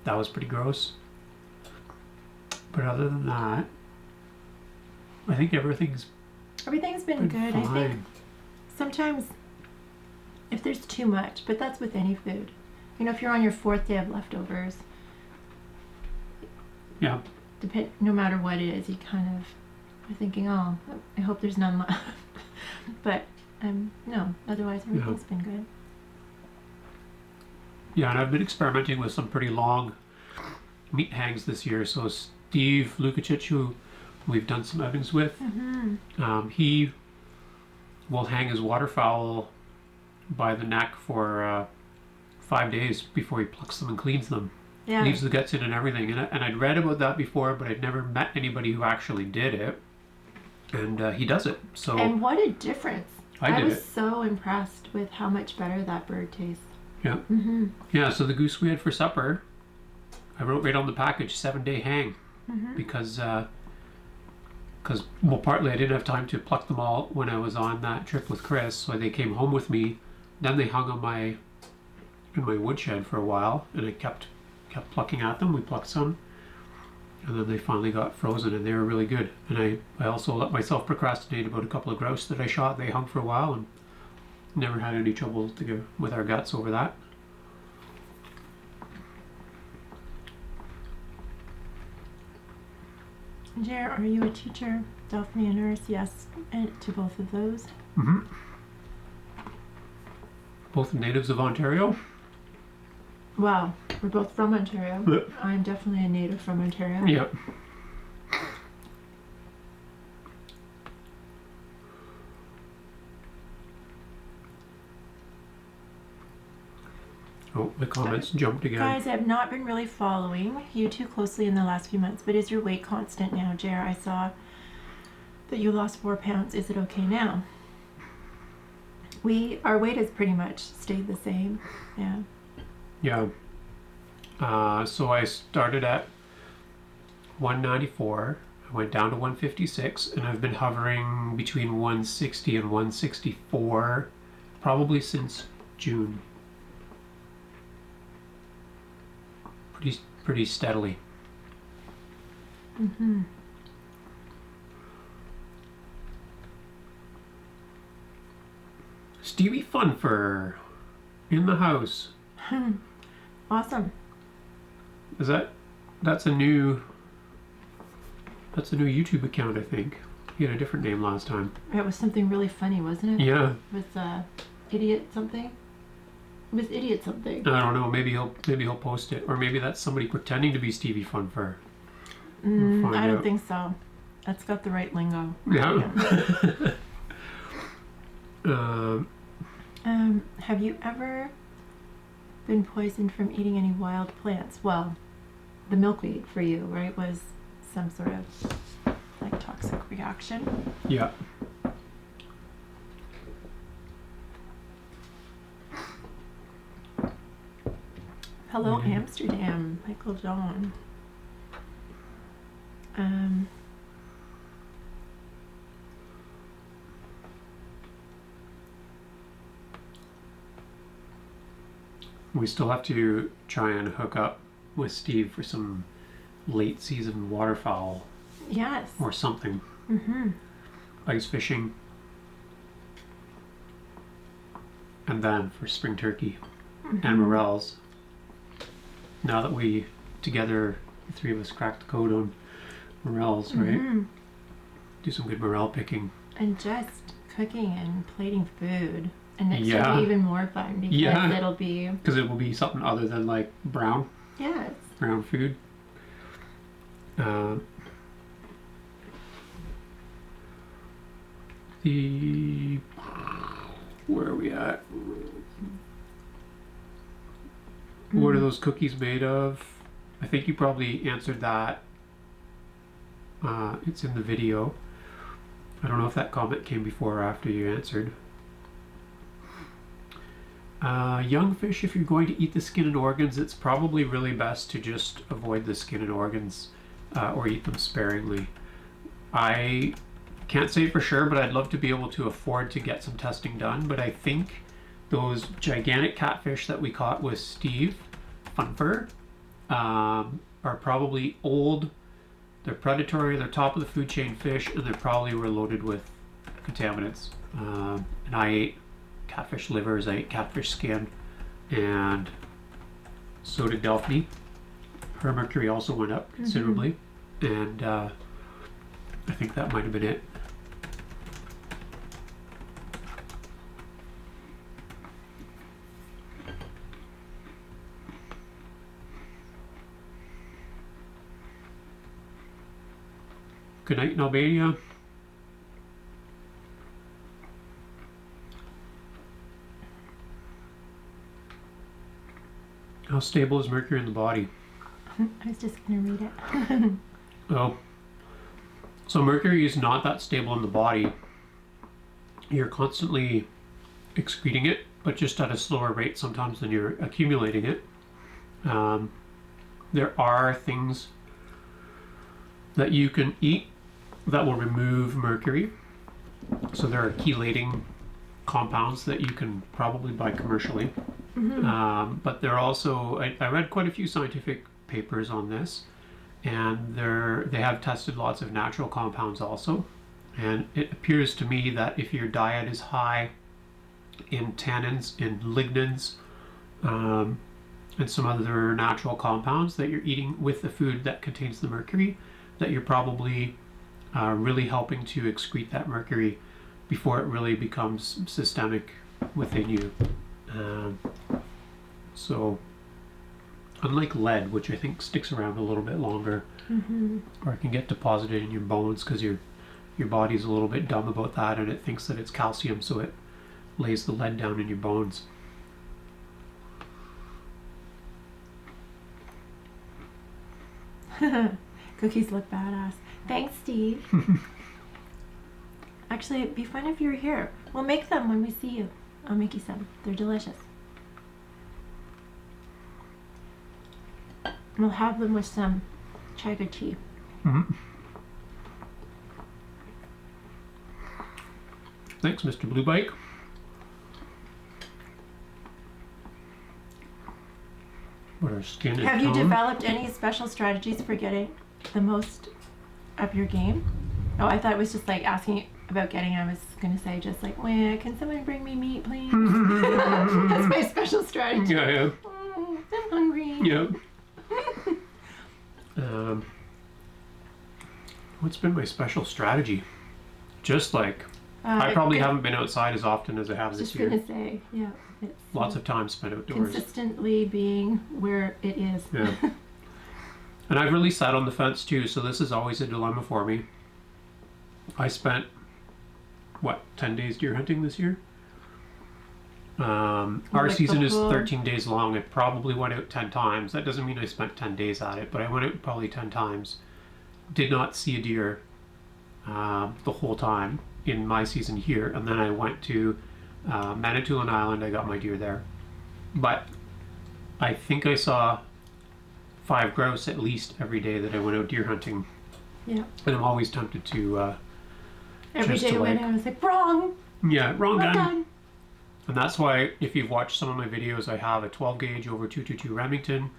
was pretty gross. But other than that, I think everything's been good. fine. I think sometimes if there's too much, but that's with any food. You know, if you're on your 4th day of leftovers, yeah, no matter what it is, you kind of are thinking, oh, I hope there's none left. But no, otherwise everything's been good. Yeah, and I've been experimenting with some pretty long meat hangs this year. So Steve Lukacic, who we've done some outings with, he will hang his waterfowl by the neck for 5 days before he plucks them and cleans them. Yeah. Leaves the guts in and everything. And I'd read about that before, but I'd never met anybody who actually did it. And he does it. So. And what a difference. I was so impressed with how much better that bird tastes. Yeah. Mm-hmm. Yeah, so the goose we had for supper, I wrote right on the package, 7-day hang. Mm-hmm. Because partly I didn't have time to pluck them all when I was on that trip with Chris, so they came home with me. Then they hung in my woodshed for a while, and I kept plucking at them. We plucked some, and then they finally got frozen, and they were really good. And I also let myself procrastinate about a couple of grouse that I shot. They hung for a while, and never had any trouble with our guts over that. Jer, are you a teacher? Daphne, a nurse? Yes, and to both of those. Mm-hmm. Both natives of Ontario. Wow, we're both from Ontario. Yep. I'm definitely a native from Ontario. Yep. Oh, the comments jumped again. Guys, I have not been really following you too closely in the last few months, but is your weight constant now, Jer? I saw that you lost 4 pounds. Is it okay now? Our weight has pretty much stayed the same. Yeah. Yeah. So I started at 194. I went down to 156, and I've been hovering between 160 and 164 probably since June. Pretty steadily. Mm-hmm. Stevie Funfer in the house. Awesome. That's a new YouTube account, I think. He had a different name last time. It was something really funny, wasn't it? Yeah. With idiot something. It was idiot something. I don't know. Maybe he'll post it, or maybe that's somebody pretending to be Stevie Funfer. I don't think so. That's got the right lingo. Yeah. Have you ever been poisoned from eating any wild plants? Well, the milkweed for you, right, was some sort of like toxic reaction. Yeah. Hello, Amsterdam, Michael John. We still have to try and hook up with Steve for some late season waterfowl Yes. or something. Mm-hmm. Ice fishing. And then for spring turkey and morels. Now that we together, the three of us, cracked the code on morels, right? Do some good morel picking. And just cooking and plating food. And next Yeah. will be even more fun because it'll be... Because it will be something other than like brown. Yes. Brown food. Where are we at? What are those cookies made of? I think you probably answered that. It's in the video. I don't know if that comment came before or after you answered. Young fish, if you're going to eat the skin and organs, it's probably really best to just avoid the skin and organs or eat them sparingly. I can't say for sure, but I'd love to be able to afford to get some testing done. But I think those gigantic catfish that we caught with Steve Funfer are probably old. They're predatory, they're top of the food chain fish, and they probably were loaded with contaminants. And I ate catfish livers, I ate catfish skin, and so did Delphine. Her mercury also went up considerably, and I think that might have been it. Good night in Albania. How stable is mercury in the body? I was just going to read it. Oh. So mercury is not that stable in the body. You're constantly excreting it, but just at a slower rate sometimes than you're accumulating it. There are things that you can eat that will remove mercury. So there are chelating compounds that you can probably buy commercially. But there are also, I read quite a few scientific papers on this, and they have tested lots of natural compounds also. And it appears to me that if your diet is high in tannins, in lignans, and some other natural compounds that you're eating with the food that contains the mercury, that you're probably really helping to excrete that mercury before it really becomes systemic within you. So unlike lead, which I think sticks around a little bit longer, or it can get deposited in your bones because your body's a little bit dumb about that, and it thinks that it's calcium, so it lays the lead down in your bones. Cookies look badass. Thanks, Steve. Actually, it'd be fun if you were here. We'll make them when we see you. I'll make you some. They're delicious. We'll have them with some chaga tea. Thanks, Mr. Blue Bike. What our skin is Have you toned. developed any special strategies for getting the most of your game? Oh, I thought it was just like asking about getting. I was going to say just like, well, can someone bring me meat, please? That's my special strategy. Yeah. I'm hungry. Yeah. What's been my special strategy? Just like, I probably haven't been outside as often as I have this year. Just gonna say, yeah. It's Lots of time spent outdoors. consistently being where it is. Yeah. And I've really sat on the fence too, so this is always a dilemma for me. I spent, 10 days deer hunting this year? Our Like season the is whole- 13 days long. I probably went out 10 times. That doesn't mean I spent 10 days at it, but I went out probably 10 times. did not see a deer the whole time in my season here, and then I went to Manitoulin Island. I got my deer there, but I think I saw 5 grouse at least every day that I went out deer hunting. Yeah. And I'm always tempted to every just day to, when like, I was like, wrong. yeah, wrong Well gun. done. And that's why, if you've watched some of my videos, I have a 12 gauge over 222 Remington.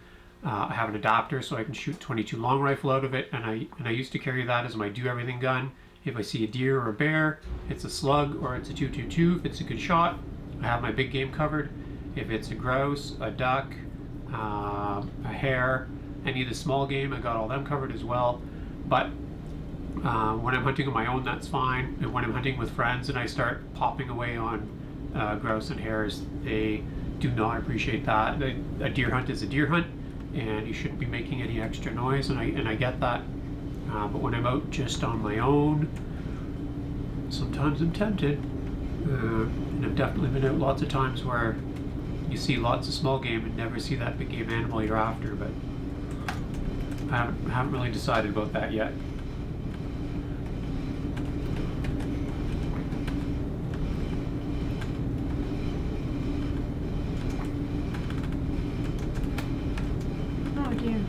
I have an adapter so I can shoot 22 long rifle out of it, and I used to carry that as my do everything gun. If I see a deer or a bear, it's a slug or it's a 222. If it's a good shot, I have my big game covered. If it's a grouse, a duck, a hare, any of the small game, I got all them covered as well. But when I'm hunting on my own, that's fine. And when I'm hunting with friends and I start popping away on grouse and hares, they do not appreciate that. A deer hunt is a deer hunt, and you shouldn't be making any extra noise, and I get that. But when I'm out just on my own, sometimes I'm tempted. And I've definitely been out lots of times where you see lots of small game and never see that big game animal you're after, but I haven't really decided about that yet. Oh dear.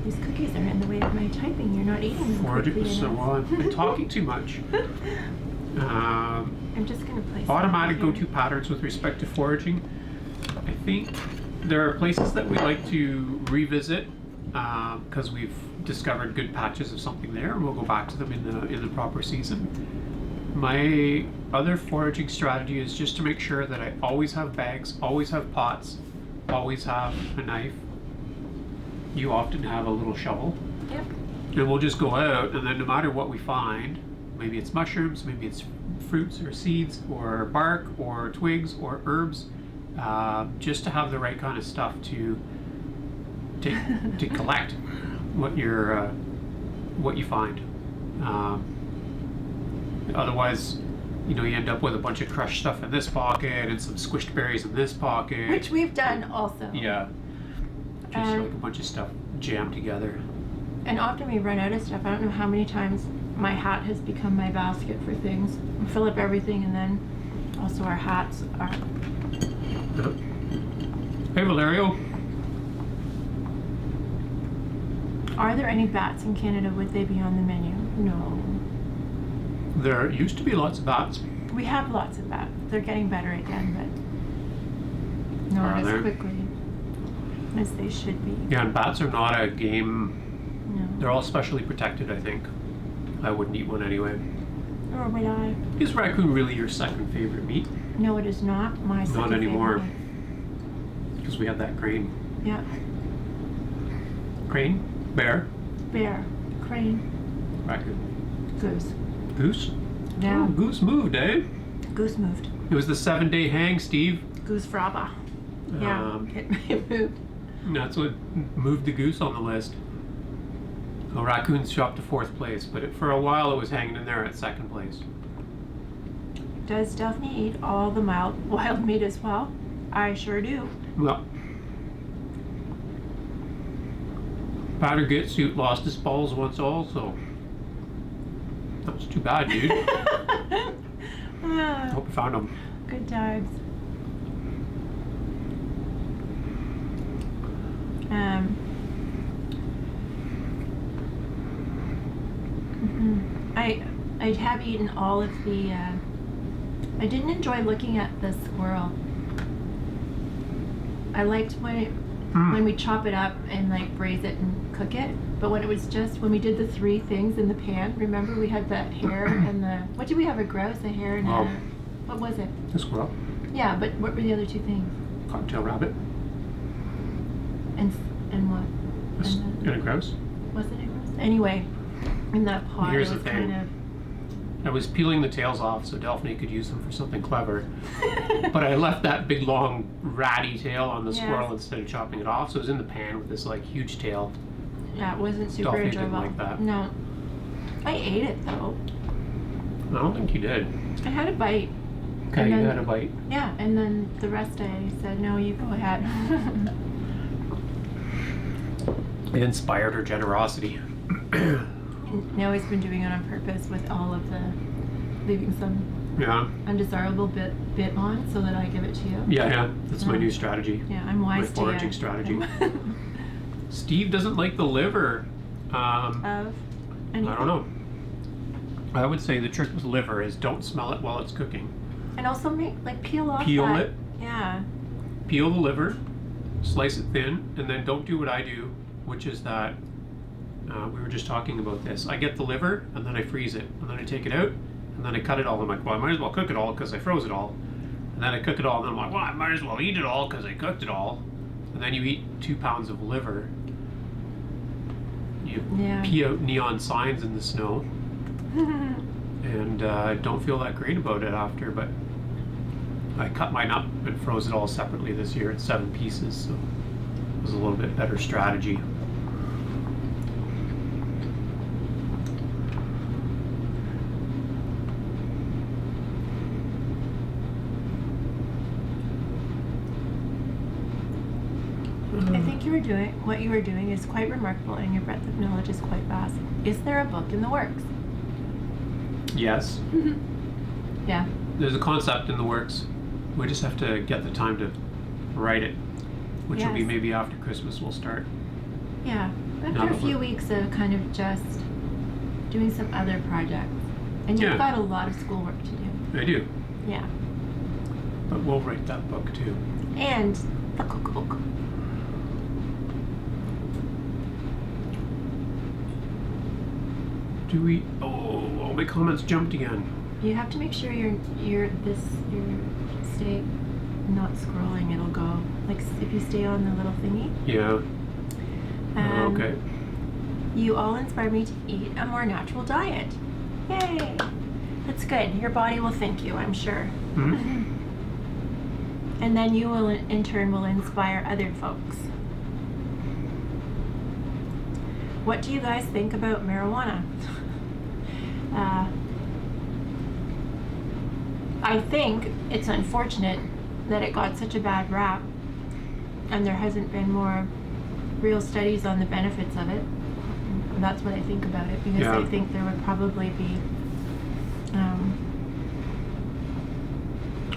These cookies are in the way of my typing. You're not eating them quickly So enough. I've been talking too much. I'm just going to place Automatic it here. go-to patterns with respect to foraging. I think there are places that we like to revisit because we've discovered good patches of something there, and we'll go back to them in the proper season. My other foraging strategy is just to make sure that I always have bags, always have pots, always have a knife. You often have a little shovel. Yep. And we'll just go out, and then no matter what we find, maybe it's mushrooms, maybe it's fruits or seeds or bark or twigs or herbs, just to have the right kind of stuff to collect what you find. Otherwise, you end up with a bunch of crushed stuff in this pocket and some squished berries in this pocket. Which we've done also. Yeah. Just like a bunch of stuff jammed together. And often we run out of stuff. I don't know how many times my hat has become my basket for things. We fill up everything, and then also our hats are... Yep. Hey, Valerio. Are there any bats in Canada? Would they be on the menu? No. There used to be lots of bats. We have lots of bats. They're getting better again, but not Are as they? quickly as they should be. Yeah, and bats are not a game. No. They're all specially protected, I think. I wouldn't eat one anyway. Or would I? Is raccoon really your second favorite meat? No, it is not my second Not anymore. favorite. Because we had that crane. Yeah. Crane? Bear? Bear. Crane. Raccoon? Goose. Goose? Yeah. Oh, goose moved, eh? Goose moved. It was the 7-day hang, Steve. Goose fraba. Yeah. Um, It moved. That's what moved the goose on the list. So raccoons dropped to 4th place, but for a while it was hanging in there at 2nd place. Does Daphne eat all the wild meat as well? I sure do. Well, Patter Get Suit lost his balls once also. That was too bad, dude. Ah, Hope you found them. good times. I have eaten all of the. I didn't enjoy looking at the squirrel. I liked when we chop it up and like braise it and cook it. But when it was just when we did the 3 things in the pan, remember we had the hare and the what did we have? A grouse, a hare, and a what was it? A squirrel. Yeah, but what were the other 2 things? Cocktail rabbit. And what? And a grouse. Was it a grouse? Anyway, in that pot Here's it the was thing. kind I was peeling the tails off so Daphne could use them for something clever. But I left that big long ratty tail on the Yes. squirrel instead of chopping it off, so it was in the pan with this like huge tail. Yeah, it wasn't super Daphne didn't enjoyable. like that. No. I ate it though. I don't think you did. I had a bite. Okay, And you then- had a bite. Yeah, and then the rest I said, no, you go ahead. It inspired her generosity. And now he's been doing it on purpose with all of the leaving some Yeah. undesirable bit on so that I give it to you. Yeah. That's my new strategy. Yeah, I'm wise My to foraging you. strategy. Steve doesn't like the liver. Of anything? I don't know. I would say the trick with liver is don't smell it while it's cooking. And also peel off Peel that. it. Yeah. Peel the liver, slice it thin, and then don't do what I do, which is that we were just talking about this. I get the liver, and then I freeze it, and then I take it out, and then I cut it all. I'm like, well, I might as well cook it all because I froze it all. And then I cook it all, and then I'm like, well, I might as well eat it all because I cooked it all. And then you eat 2 pounds of liver. You pee out neon signs in the snow, and don't feel that great about it after, but I cut mine up and froze it all separately this year in 7 pieces, so it was a little bit better strategy. I think what you were doing is quite remarkable, and your breadth of knowledge is quite vast. Is there a book in the works? Yes. Yeah. There's a concept in the works. We just have to get the time to write it, which will be maybe after Christmas we'll start. Yeah. After a few weeks of kind of just doing some other projects. And you've got a lot of schoolwork to do. I do. Yeah. But we'll write that book too. And the cookbook. Do we? Oh, all my comments jumped again. You have to make sure you're stay not scrolling. It'll go like if you stay on the little thingy. Yeah. Okay. You all inspire me to eat a more natural diet. Yay! That's good. Your body will thank you, I'm sure. Mm-hmm. And then you will, in turn, will inspire other folks. What do you guys think about marijuana? I think it's unfortunate that it got such a bad rap, and there hasn't been more real studies on the benefits of it. And that's what I think about it, because I think there would probably be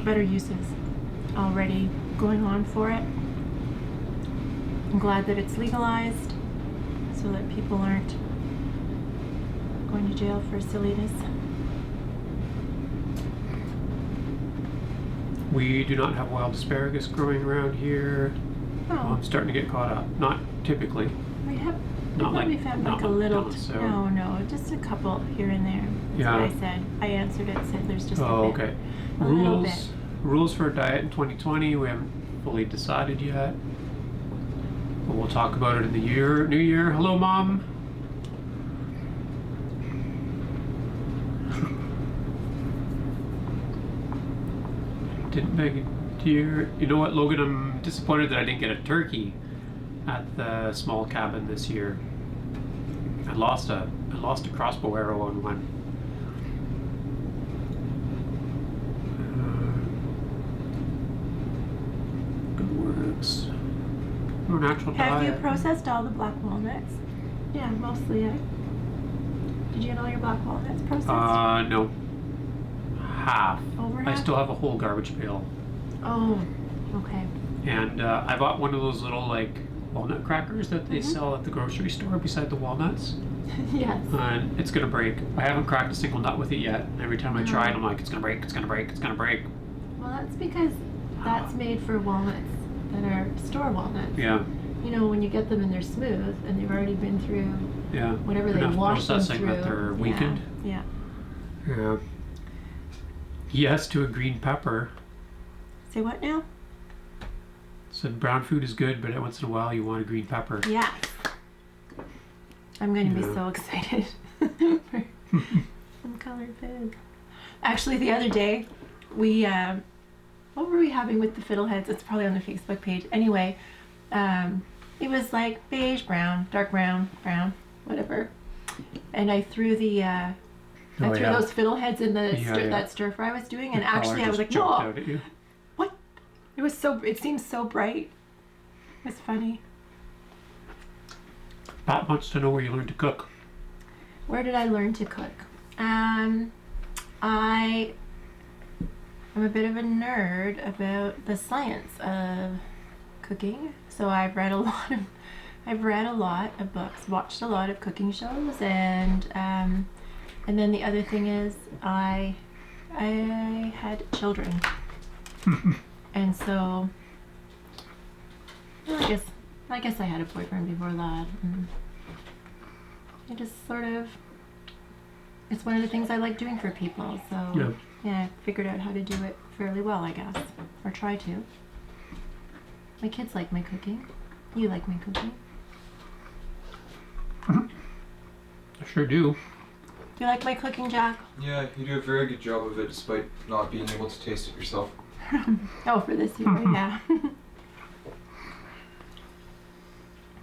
better uses already going on for it. I'm glad that it's legalized so that people aren't going to jail for silliness. We do not have wild asparagus growing around here. Oh. I'm starting to get caught up. Not typically. We have Not we found like a little no, just a couple here and there. That's what I said. I answered it, said there's just a bit. Okay. A little bit. Rules for a diet in 2020, we haven't fully decided yet. But we'll talk about it in the new year. Hello, Mom. Didn't make deer. You know what, Logan? I'm disappointed that I didn't get a turkey at the small cabin this year. I lost a crossbow arrow on one. Good works. More natural diet. Have you processed all the black walnuts? Yeah, mostly. Did you get all your black walnuts processed? No. Half. Over I half? still have a whole garbage pail. Oh, okay. And I bought one of those little like walnut crackers that they sell at the grocery store beside the walnuts. Yes. And it's gonna break. I haven't cracked a single nut with it yet. And every time I try it, I'm like, it's gonna break, it's gonna break, it's gonna break. Well, that's because that's made for walnuts that are store walnuts. Yeah. You know, when you get them and they're smooth and they've already been through whatever they Enough washed them processing through. that they're weakened. Yeah. Yeah. Yes to a green pepper. Say what now? Said brown food is good, but once in a while you want a green pepper. Yes. I'm going to be so excited for some colored food. Actually, the other day, we, what were we having with the fiddleheads? It's probably on the Facebook page. Anyway, it was like beige, brown, dark brown, whatever. And I threw the, those fiddleheads in the that stir fry I was doing, and actually I was like, whoa, what? It seems so bright. It was funny. Pat wants to know where you learned to cook. Where did I learn to cook? I am a bit of a nerd about the science of cooking, so I've read a lot of books, watched a lot of cooking shows, and then the other thing is I had children, and so well, I guess I had a boyfriend before that, and I just sort of, it's one of the things I like doing for people, so yeah, I figured out how to do it fairly well, I guess, or try to. My kids like my cooking. You like my cooking. I sure do. You like my cooking, Jack? Yeah, you do a very good job of it despite not being able to taste it yourself. Oh, for this year, yeah. Is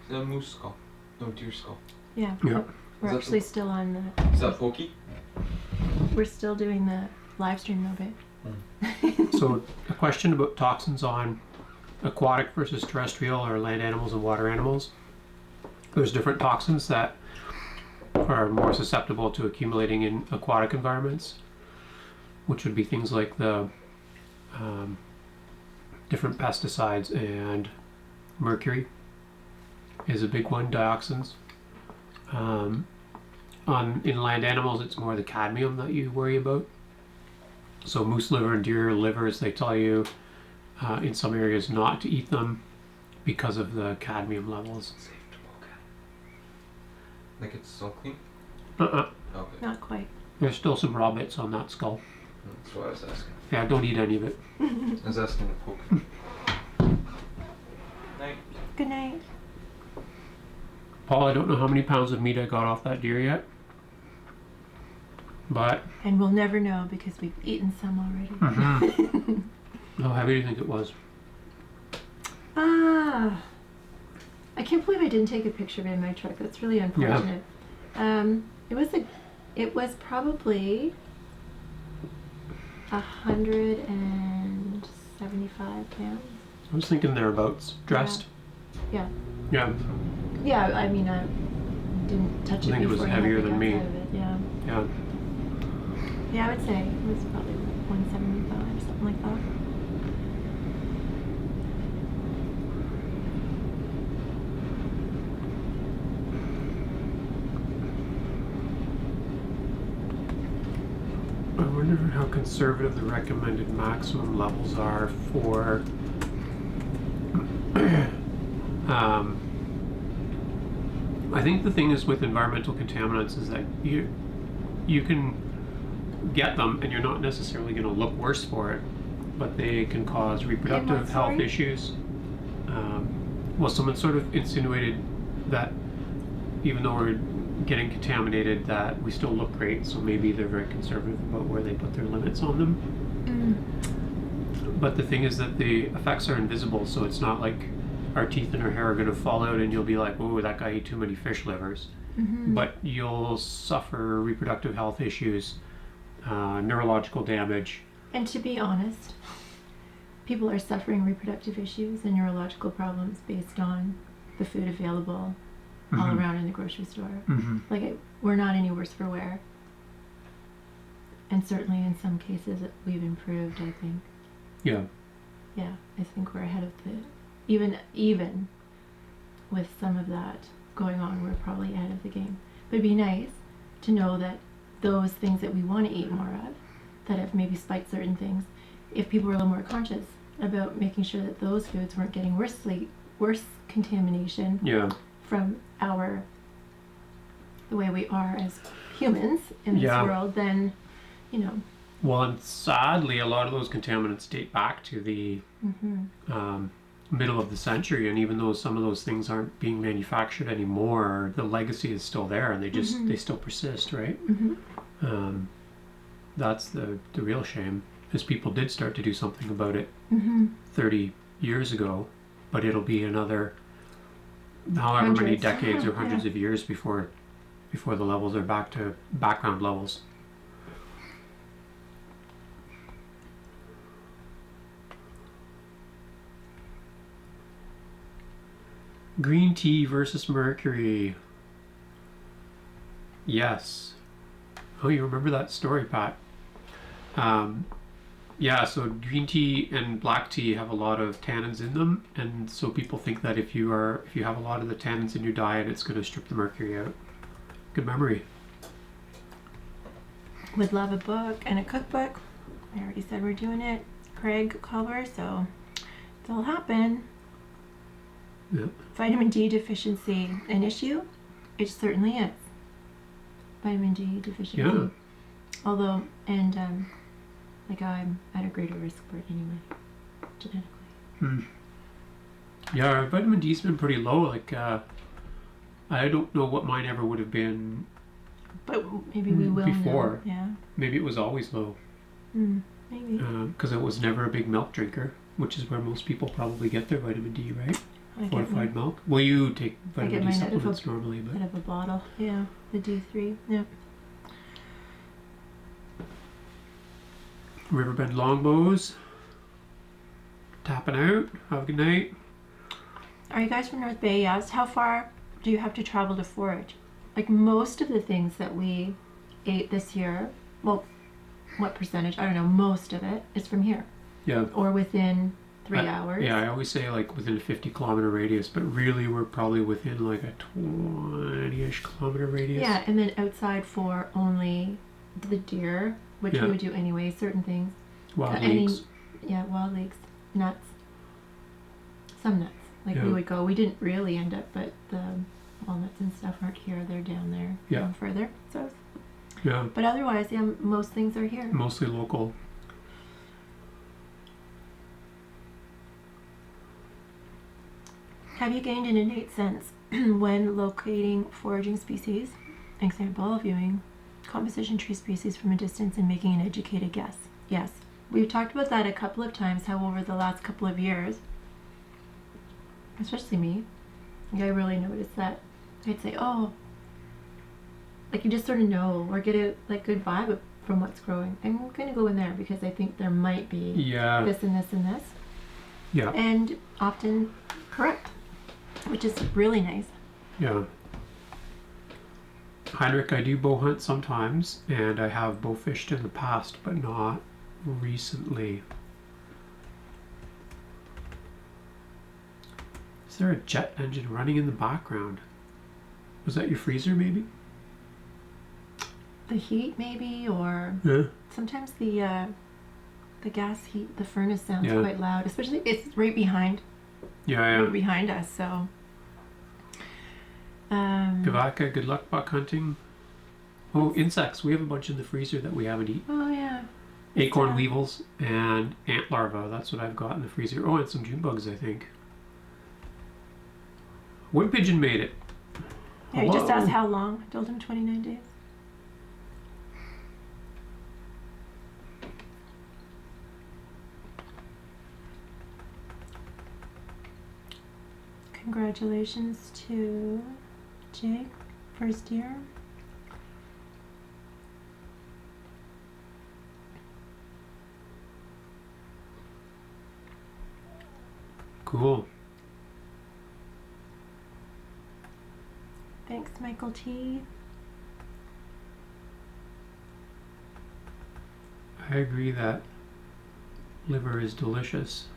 that a moose skull? No, deer skull. Yeah. Yeah. We're Is that actually the- still on Is that pokey? we're still doing the live stream a bit. So a question about toxins on aquatic versus terrestrial, or land animals and water animals. There's different toxins that are more susceptible to accumulating in aquatic environments, which would be things like the different pesticides, and mercury is a big one, dioxins. In land animals, it's more the cadmium that you worry about. So moose liver and deer livers, they tell you in some areas not to eat them because of the cadmium levels. Safe to poke at. Like it's so clean? Okay. Not quite. There's still some raw bits on that skull. That's what I was asking. Yeah, don't eat any of it. I was asking to poke it. Night. Good night. Paul, I don't know how many pounds of meat I got off that deer yet, but And we'll never know because we've eaten some already. how heavy do you think it was? Ah, I can't believe I didn't take a picture of it in my truck. That's really unfortunate. It was probably 175 pounds. I was thinking thereabouts. Dressed? Yeah. Yeah. Yeah, I mean, I didn't touch it I think it was before. heavier I had the than me. outside of it. Yeah. Yeah. Yeah, I would say it was probably 175, something like that. I wonder how conservative the recommended maximum levels are for I think the thing is with environmental contaminants is that you can get them and you're not necessarily going to look worse for it, but they can cause reproductive health sorry? issues. Well, someone sort of insinuated that even though we're getting contaminated, that we still look great, so maybe they're very conservative about where they put their limits on them. But the thing is that the effects are invisible, so it's not like our teeth and our hair are going to fall out and you'll be like, oh, that guy ate too many fish livers. But you'll suffer reproductive health issues, neurological damage. And to be honest, people are suffering reproductive issues and neurological problems based on the food available all around in the grocery store. We're not any worse for wear. And certainly in some cases we've improved, I think. Yeah. Yeah, I think we're ahead of the, even with some of that going on, we're probably ahead of the game. But it'd be nice to know that those things that we want to eat more of, that have maybe spiked certain things, if people were a little more conscious about making sure that those foods weren't getting worse contamination from the way we are as humans in this world, then, you know. Well, and sadly, a lot of those contaminants date back to the middle of the century, and even though some of those things aren't being manufactured anymore, the legacy is still there, and they still persist, right? That's the real shame, is people did start to do something about it 30 years ago, but it'll be another however many decades or hundreds of years before the levels are back to background levels. Green tea versus mercury. Yes. Oh, you remember that story, Pat? Yeah, so green tea and black tea have a lot of tannins in them, and so people think that if you have a lot of the tannins in your diet, it's going to strip the mercury out. Good memory. Would love a book and a cookbook. I already said we're doing it. Craig Culver, so it'll happen. Yep. Vitamin D deficiency an issue? It certainly is. Vitamin D deficiency. Yeah. Although, and like I'm at a greater risk for it anyway, genetically. Yeah, vitamin D's been pretty low. Like, I don't know what mine ever would have been. But maybe we will before. know. Yeah. Maybe it was always low. Maybe. Because I was never a big milk drinker, which is where most people probably get their vitamin D, right? Fortified milk. Well, you take vitamin D supplements normally, but out of a bottle. Yeah, the D3. Yeah. Riverbend longbows. Tapping out. Have a good night. Are you guys from North Bay? Yes. How far do you have to travel to forage? Like most of the things that we ate this year, well, what percentage? I don't know. Most of it is from here. Yeah. Or within 3 hours. Yeah, I always say like within a 50-kilometer radius, but really we're probably within like a 20-ish kilometer radius. Yeah, and then outside for only the deer, which we would do anyway, certain things. Wild leeks. Yeah, wild leeks. Nuts. Some nuts. Like we would go, we didn't really end up, but the walnuts and stuff aren't here, they're down there. Down further. So. Yeah. But otherwise, yeah, most things are here. Mostly local. Have you gained an innate sense when locating foraging species? Example, viewing composition tree species from a distance and making an educated guess. Yes. We've talked about that a couple of times, how over the last couple of years, especially me, I really noticed that. I'd say, oh, like you just sort of know or get a like good vibe from what's growing. I'm going to go in there because I think there might be this and this and this. Yeah. And often correct, which is really nice. Yeah. Heinrich, I do bow hunt sometimes, and I have bow fished in the past, but not recently. Is there a jet engine running in the background? Was that your freezer, maybe? The heat, maybe, or sometimes the gas heat, the furnace sounds quite loud. Especially, it's right behind. Right behind us, so. Gavaka, good luck buck hunting. Oh, insects. We have a bunch in the freezer that we haven't eaten. Oh, yeah. Acorn weevils and ant larvae. That's what I've got in the freezer. Oh, and some June bugs, I think. Wood pigeon made it. Yeah, he just asked how long. I told him 29 days. Congratulations to Jake, first year. Cool. Thanks, Michael T. I agree that liver is delicious.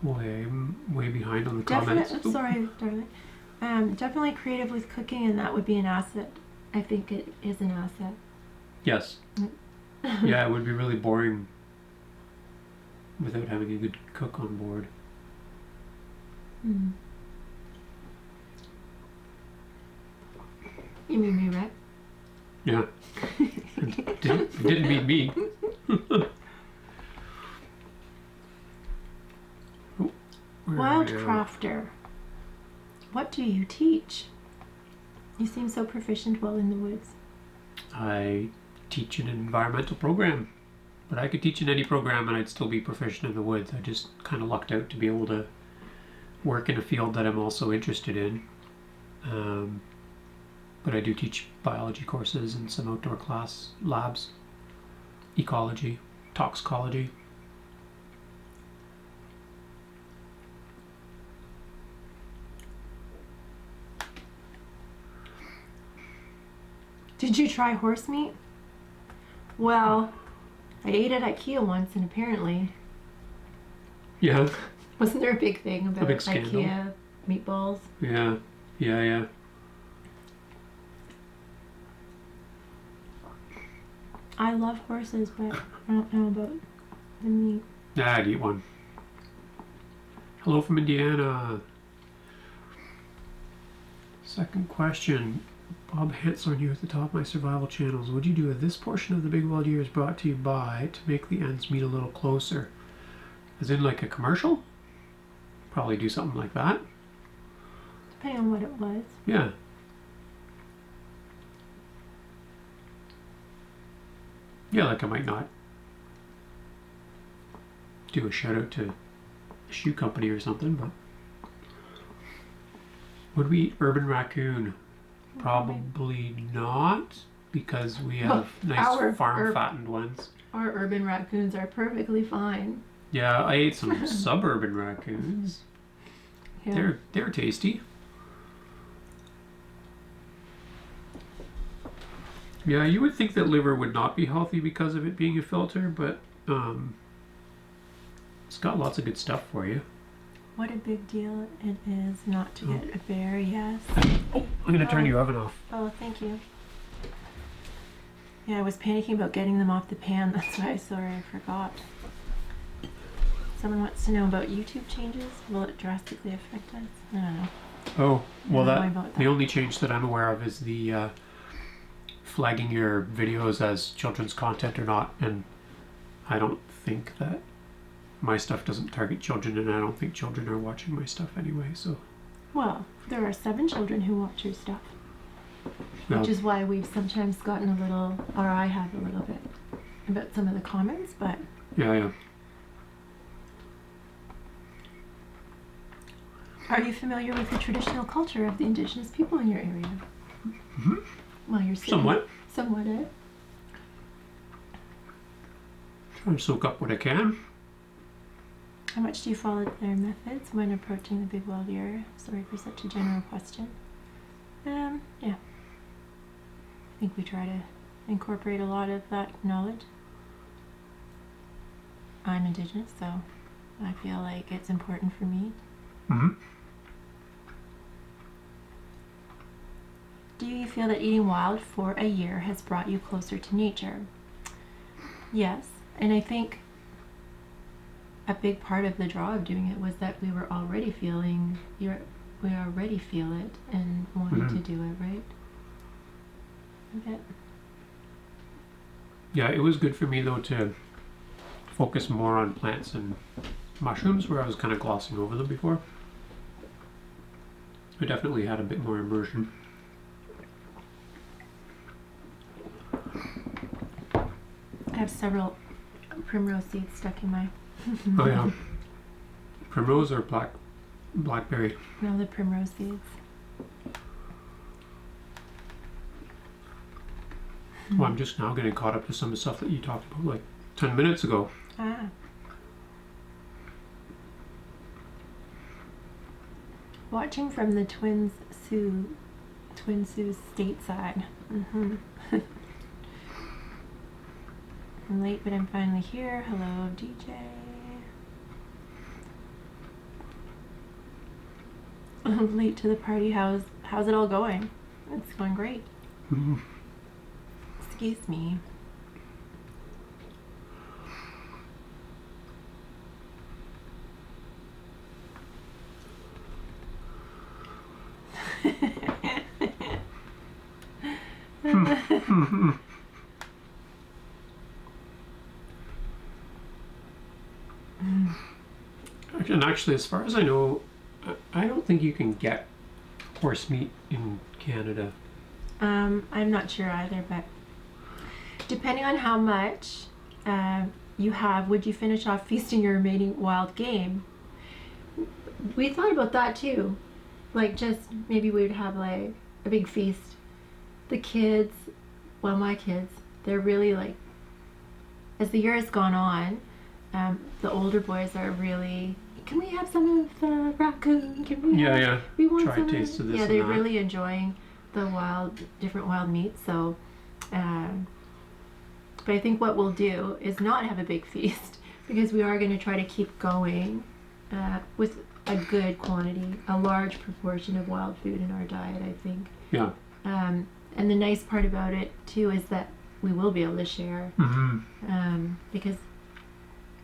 Boy, I'm way behind on the comments. Sorry, darling. Definitely creative with cooking, and that would be an asset. I think it is an asset. Yes. Yeah, it would be really boring without having a good cook on board. You mean me, right? Yeah. didn't mean me. Wild crafter. What do you teach? You seem so proficient while in the woods. I teach an environmental program, but I could teach in any program and I'd still be proficient in the woods. I just kind of lucked out to be able to work in a field that I'm also interested in. But I do teach biology courses and some outdoor class labs, ecology, toxicology. Did you try horse meat? Well, I ate it at IKEA once, and apparently, Yeah. wasn't there a big thing about big scandal. IKEA meatballs? Yeah. Yeah. Yeah. I love horses, but I don't know about the meat. Yeah, I'd eat one. Hello from Indiana. Second question. Bob Hanson here at the top of my survival channels. Would you do if this portion of the Big Wild Year is brought to you by to make the ends meet a little closer? As in like a commercial? Probably do something like that. Depending on what it was. Yeah. Yeah, like I might not do a shout out to a shoe company or something, but would we eat urban raccoon? Probably not, because we have nice farm fattened ones. Our urban raccoons are perfectly fine. Yeah, I ate some suburban raccoons. Yeah. They're tasty. Yeah, you would think that liver would not be healthy because of it being a filter, but it's got lots of good stuff for you. What a big deal it is not to get a bear, yes. Oh, I'm going to turn your oven off. Oh, thank you. Yeah, I was panicking about getting them off the pan. That's why I forgot. Someone wants to know about YouTube changes. Will it drastically affect us? I don't know. Oh, well, that. The only change that I'm aware of is the flagging your videos as children's content or not, and I don't think that my stuff doesn't target children, and I don't think children are watching my stuff anyway, so. Well, there are 7 children who watch your stuff. Well, Which is why we've sometimes gotten a little, or I have a little bit, about some of the comments, but yeah. are you familiar with the traditional culture of the indigenous people in your area? Mm-hmm. Well, you're sitting. Somewhat, eh? Try to soak up what I can. How much do you follow their methods when approaching the Big Wild Year? Sorry for such a general question. Yeah. I think we try to incorporate a lot of that knowledge. I'm Indigenous, so I feel like it's important for me. Mm-hmm. Do you feel that eating wild for a year has brought you closer to nature? Yes, and I think a big part of the draw of doing it was that we were already feeling, we already feel it and wanted to do it, right? Okay. Yeah, it was good for me though to focus more on plants and mushrooms, where I was kind of glossing over them before. I definitely had a bit more immersion. I have several primrose seeds stuck in my... Oh yeah. Primrose or blackberry? No, the primrose seeds. Well, I'm just now getting caught up to some of the stuff that you talked about like 10 minutes ago. Ah. Watching from the Twin Sioux stateside. I'm late, but I'm finally here. Hello, DJ. I'm late to the party. How's it all going? It's going great. Mm-hmm. Excuse me. And actually, as far as I know, I don't think you can get horse meat in Canada. I'm not sure either, but depending on how much you have, would you finish off feasting your remaining wild game? We thought about that too. Like, just maybe we would have like a big feast. The kids, well, my kids, they're really like, as the year has gone on, the older boys are really, can we have some of the raccoon? Can we? Yeah. We want Try a some taste of this. Yeah, and they're that. really enjoying the different wild meats. So But I think what we'll do is not have a big feast because we are going to try to keep going with a good quantity, a large proportion of wild food in our diet, I think. Yeah. And the nice part about it too is that we will be able to share because,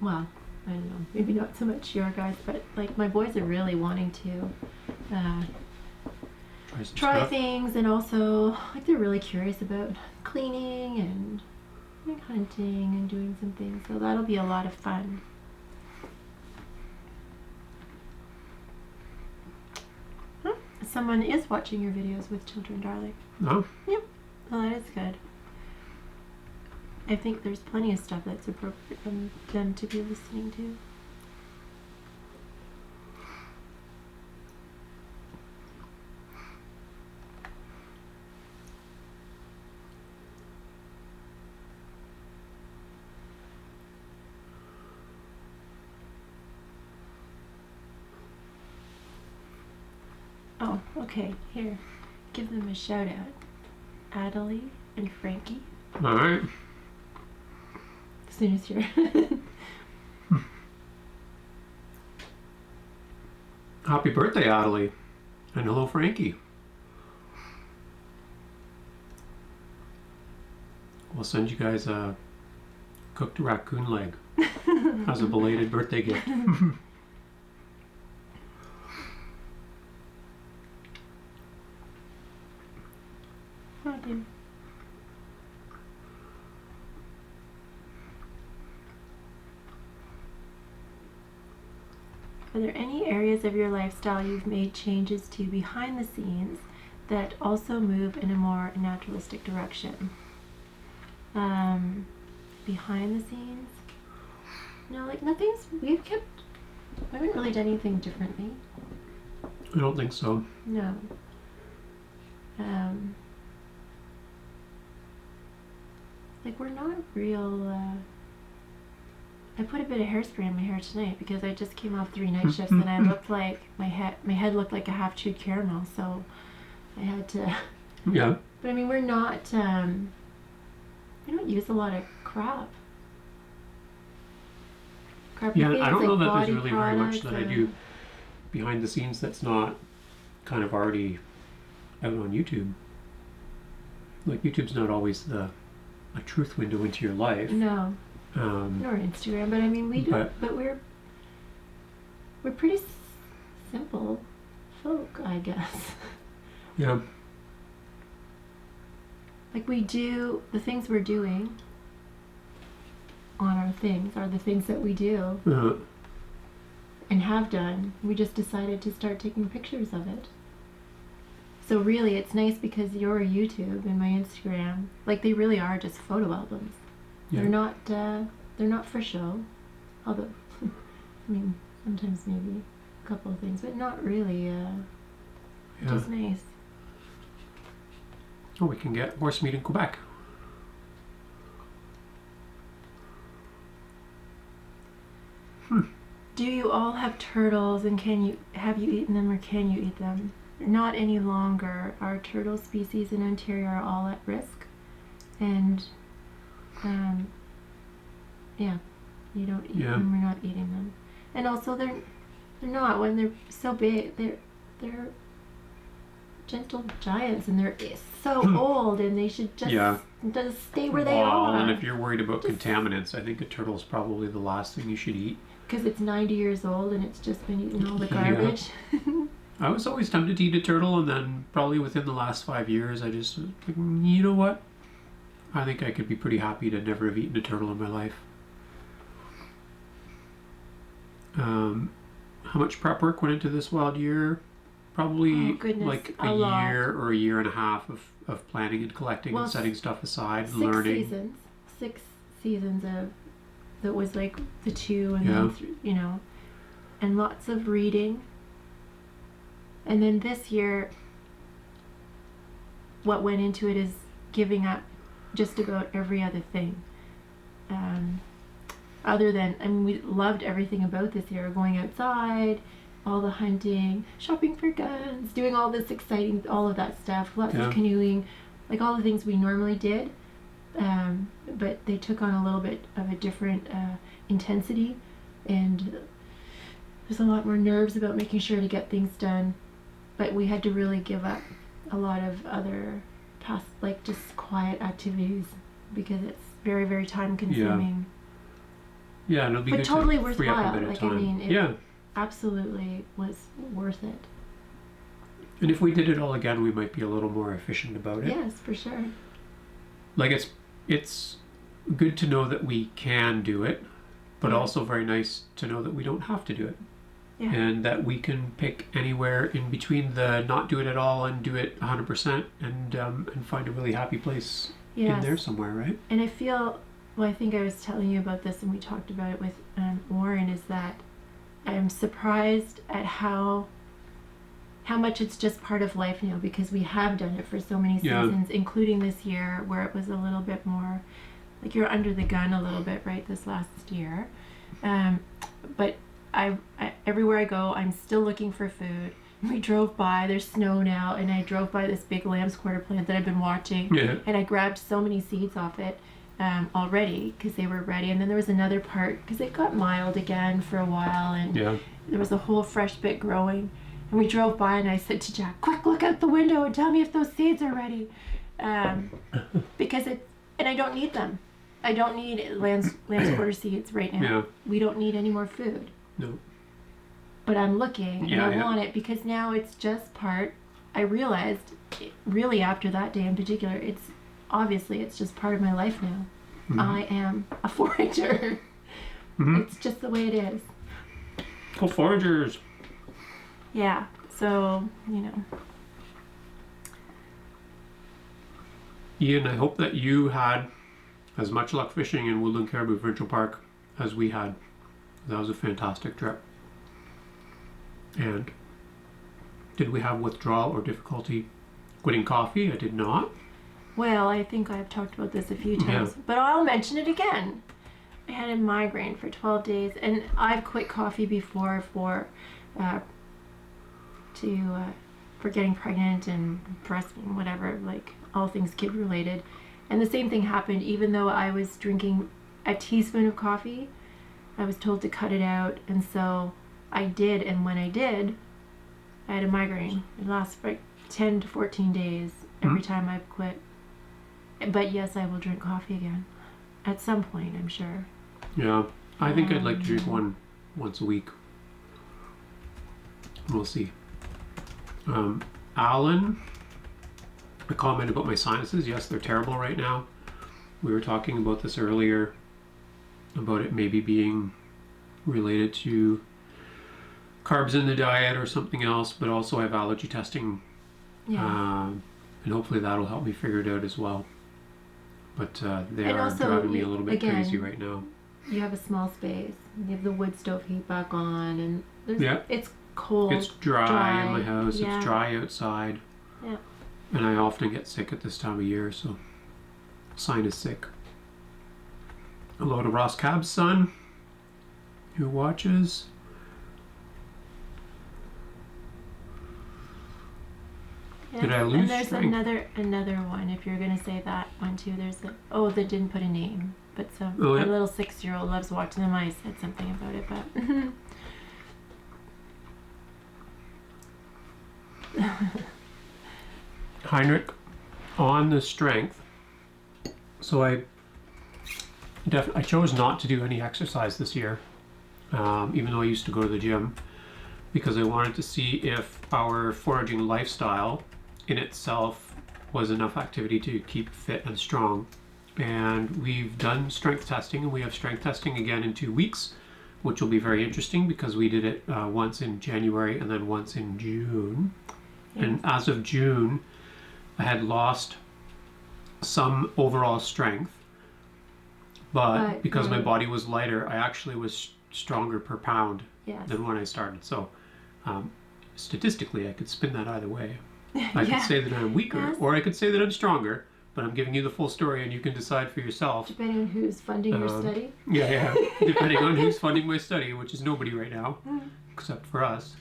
well, I don't know, maybe not so much your guys, but like my boys are really wanting to try things, and also like they're really curious about cleaning and like hunting and doing some things, so that'll be a lot of fun. Someone is watching your videos with children, darling. No? Yep. Well, that is good. I think there's plenty of stuff that's appropriate for them to be listening to. Oh, okay. Here. Give them a shout out. Adelie and Frankie. All right. As soon as you're... Happy birthday, Adelie. And hello, Frankie. We'll send you guys a cooked raccoon leg as a belated birthday gift. Oh, dear. Are there any areas of your lifestyle you've made changes to behind the scenes that also move in a more naturalistic direction? Behind the scenes? No, like we haven't really done anything differently. I don't think so. No. Like we're not real, I put a bit of hairspray in my hair tonight because I just came off 3 night shifts and I looked like my head looked like a half chewed caramel, so I had to. Yeah. But I mean, we don't use a lot of crap. Yeah, things I don't like know that there's body really very much that I products do behind the scenes that's not kind of already out on YouTube. Like YouTube's not always a truth window into your life. No. Nor Instagram, but I mean we do. But we're pretty simple folk, I guess. Yeah. Like we do the things we're doing on our things are the things that we do and have done. We just decided to start taking pictures of it. So really, it's nice because your YouTube and my Instagram, like they really are just photo albums. Yeah. They're not for show, although I mean sometimes maybe a couple of things, but not really. Just nice. Oh, we can get horse meat in Quebec. Do you all have turtles, and have you eaten them, or can you eat them? Not any longer. Our turtle species in Ontario are all at risk, and you don't eat them. We're not eating them, and also they're not, when they're so big. They're gentle giants, and they're so old, and they should just stay where they are. And if you're worried about contaminants, I think a turtle is probably the last thing you should eat. Because it's 90 years old and it's just been eating all the garbage. I was always tempted to eat a turtle, and then probably within the last 5 years, I just, you know what? I think I could be pretty happy to never have eaten a turtle in my life. How much prep work went into this wild year? Probably like a year or a year and a half of planning and collecting and setting stuff aside and learning. 6 seasons of that was like the 2 and then and lots of reading. And then this year, what went into it is giving up just about every other thing. Other than, I mean, we loved everything about this year, going outside, all the hunting, shopping for guns, doing all this exciting, all of that stuff, lots of canoeing, like all the things we normally did. but they took on a little bit of a different intensity, and there's a lot more nerves about making sure to get things done. But we had to really give up a lot of other past, like just quiet activities, because it's very, very time consuming. Yeah, and it'll be But good totally to free up a worthwhile. bit of Like, time. I mean, it Yeah. absolutely was worth it. And if we did it all again, we might be a little more efficient about it. Yes, for sure. Like it's good to know that we can do it, but Yeah. also very nice to know that we don't have to do it. Yeah. And that we can pick anywhere in between the not do it at all and do it 100%, and find a really happy place Yes. in there somewhere, right? And I feel, well, I think I was telling you about this and we talked about it with Warren, is that I'm surprised at how much it's just part of life now, because we have done it for so many Yeah. seasons, including this year where it was a little bit more like you're under the gun a little bit, right, this last year. But I everywhere I go, I'm still looking for food. We drove by, there's snow now, and I drove by this big lamb's quarter plant that I've been watching, Yeah. and I grabbed so many seeds off it already because they were ready. And then there was another part because it got mild again for a while, and Yeah. there was a whole fresh bit growing. And we drove by, and I said to Jack, "Quick, look out the window and tell me if those seeds are ready," because and I don't need them. I don't need lamb's quarter seeds right now. Yeah. We don't need any more food. No. But I'm looking, and Yeah, I yeah. want it because now it's just part. I realized, really after that day in particular, it's just part of my life now. Mhm. I am a forager. Mhm. It's just the way it is. Go foragers. Yeah. So, you know. Ian, I hope that you had as much luck fishing in Woodland Caribou Provincial Park as we had. That was a fantastic trip. And did we have withdrawal or difficulty quitting coffee? I did not. Well, I think I've talked about this a few Yeah. times, but I'll mention it again. I had a migraine for 12 days, and I've quit coffee before for getting pregnant and breastfeeding, whatever, like all things kid related. And the same thing happened, even though I was drinking a teaspoon of coffee, I was told to cut it out, and so I did. And when I did, I had a migraine. It lasts for like 10 to 14 days every time I've quit. But yes, I will drink coffee again at some point, I'm sure. Yeah. I think I'd like to drink one once a week. We'll see. Alan, a comment about my sinuses. Yes, they're terrible right now. We were talking about this earlier, about it maybe being related to carbs in the diet or something else, but also I have allergy testing, Yeah. and hopefully that'll help me figure it out as well. But they And are also, driving me a little bit again, crazy right now. You have a small space. You have the wood stove heat back on, and Yeah. it's cold. It's dry in my house. yeah. It's dry outside. Yeah. And I often get sick at this time of year, so sinus sick. Hello to Ross Cab's son, who watches. Yeah. Did I lose And there's strength? another one. If you're gonna say that one too, there's that didn't put a name, but a yeah. little 6-year-old loves watching them. I said something about it, but Heinrich, on the strength. So I chose not to do any exercise this year, even though I used to go to the gym, because I wanted to see if our foraging lifestyle in itself was enough activity to keep fit and strong. And we've done strength testing, and we have strength testing again in 2 weeks, which will be very interesting because we did it once in January and then once in June. Yeah. And as of June, I had lost some overall strength, but because my body was lighter, I actually was stronger per pound yes. than when I started. So statistically, I could spin that either way. I Yeah. could say that I'm weaker, Yes. or I could say that I'm stronger, but I'm giving you the full story and you can decide for yourself. Depending on who's funding your study. Yeah, depending on who's funding my study, which is nobody right now, except for us.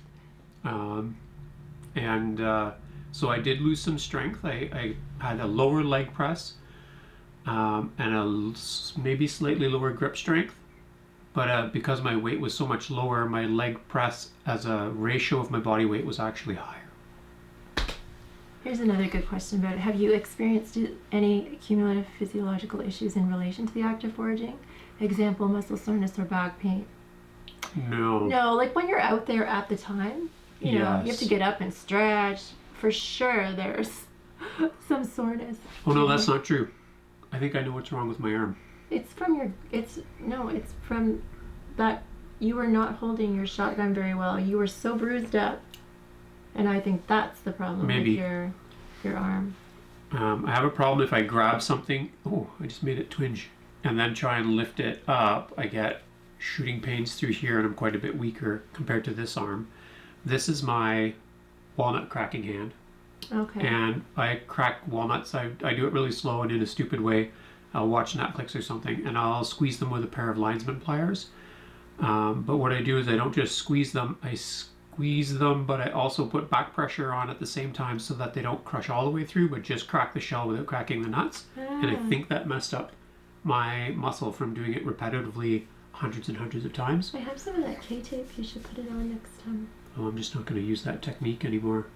So I did lose some strength. I had a lower leg press, and maybe slightly lower grip strength. But because my weight was so much lower, my leg press as a ratio of my body weight was actually higher. Here's another good question about it. Have you experienced any cumulative physiological issues in relation to the act of foraging? Example, muscle soreness or back pain? No. No, like when you're out there at the time, you know, you have to get up and stretch. For sure, there's some soreness. Oh no, that's not true. I think I know what's wrong with my arm. It's from that you were not holding your shotgun very well. You were so bruised up. And I think that's the problem with your arm. I have a problem if I grab something. Oh, I just made it twinge. And then try and lift it up. I get shooting pains through here, and I'm quite a bit weaker compared to this arm. This is my walnut cracking hand. Okay. And I crack walnuts. I do it really slow and in a stupid way. I'll watch Netflix or something, and I'll squeeze them with a pair of linesman pliers. But what I do is I don't just squeeze them. I squeeze them, but I also put back pressure on at the same time so that they don't crush all the way through, but just crack the shell without cracking the nuts. And I think that messed up my muscle from doing it repetitively hundreds and hundreds of times. I have some of that K-tape. You should put it on next time. Oh, I'm just not going to use that technique anymore.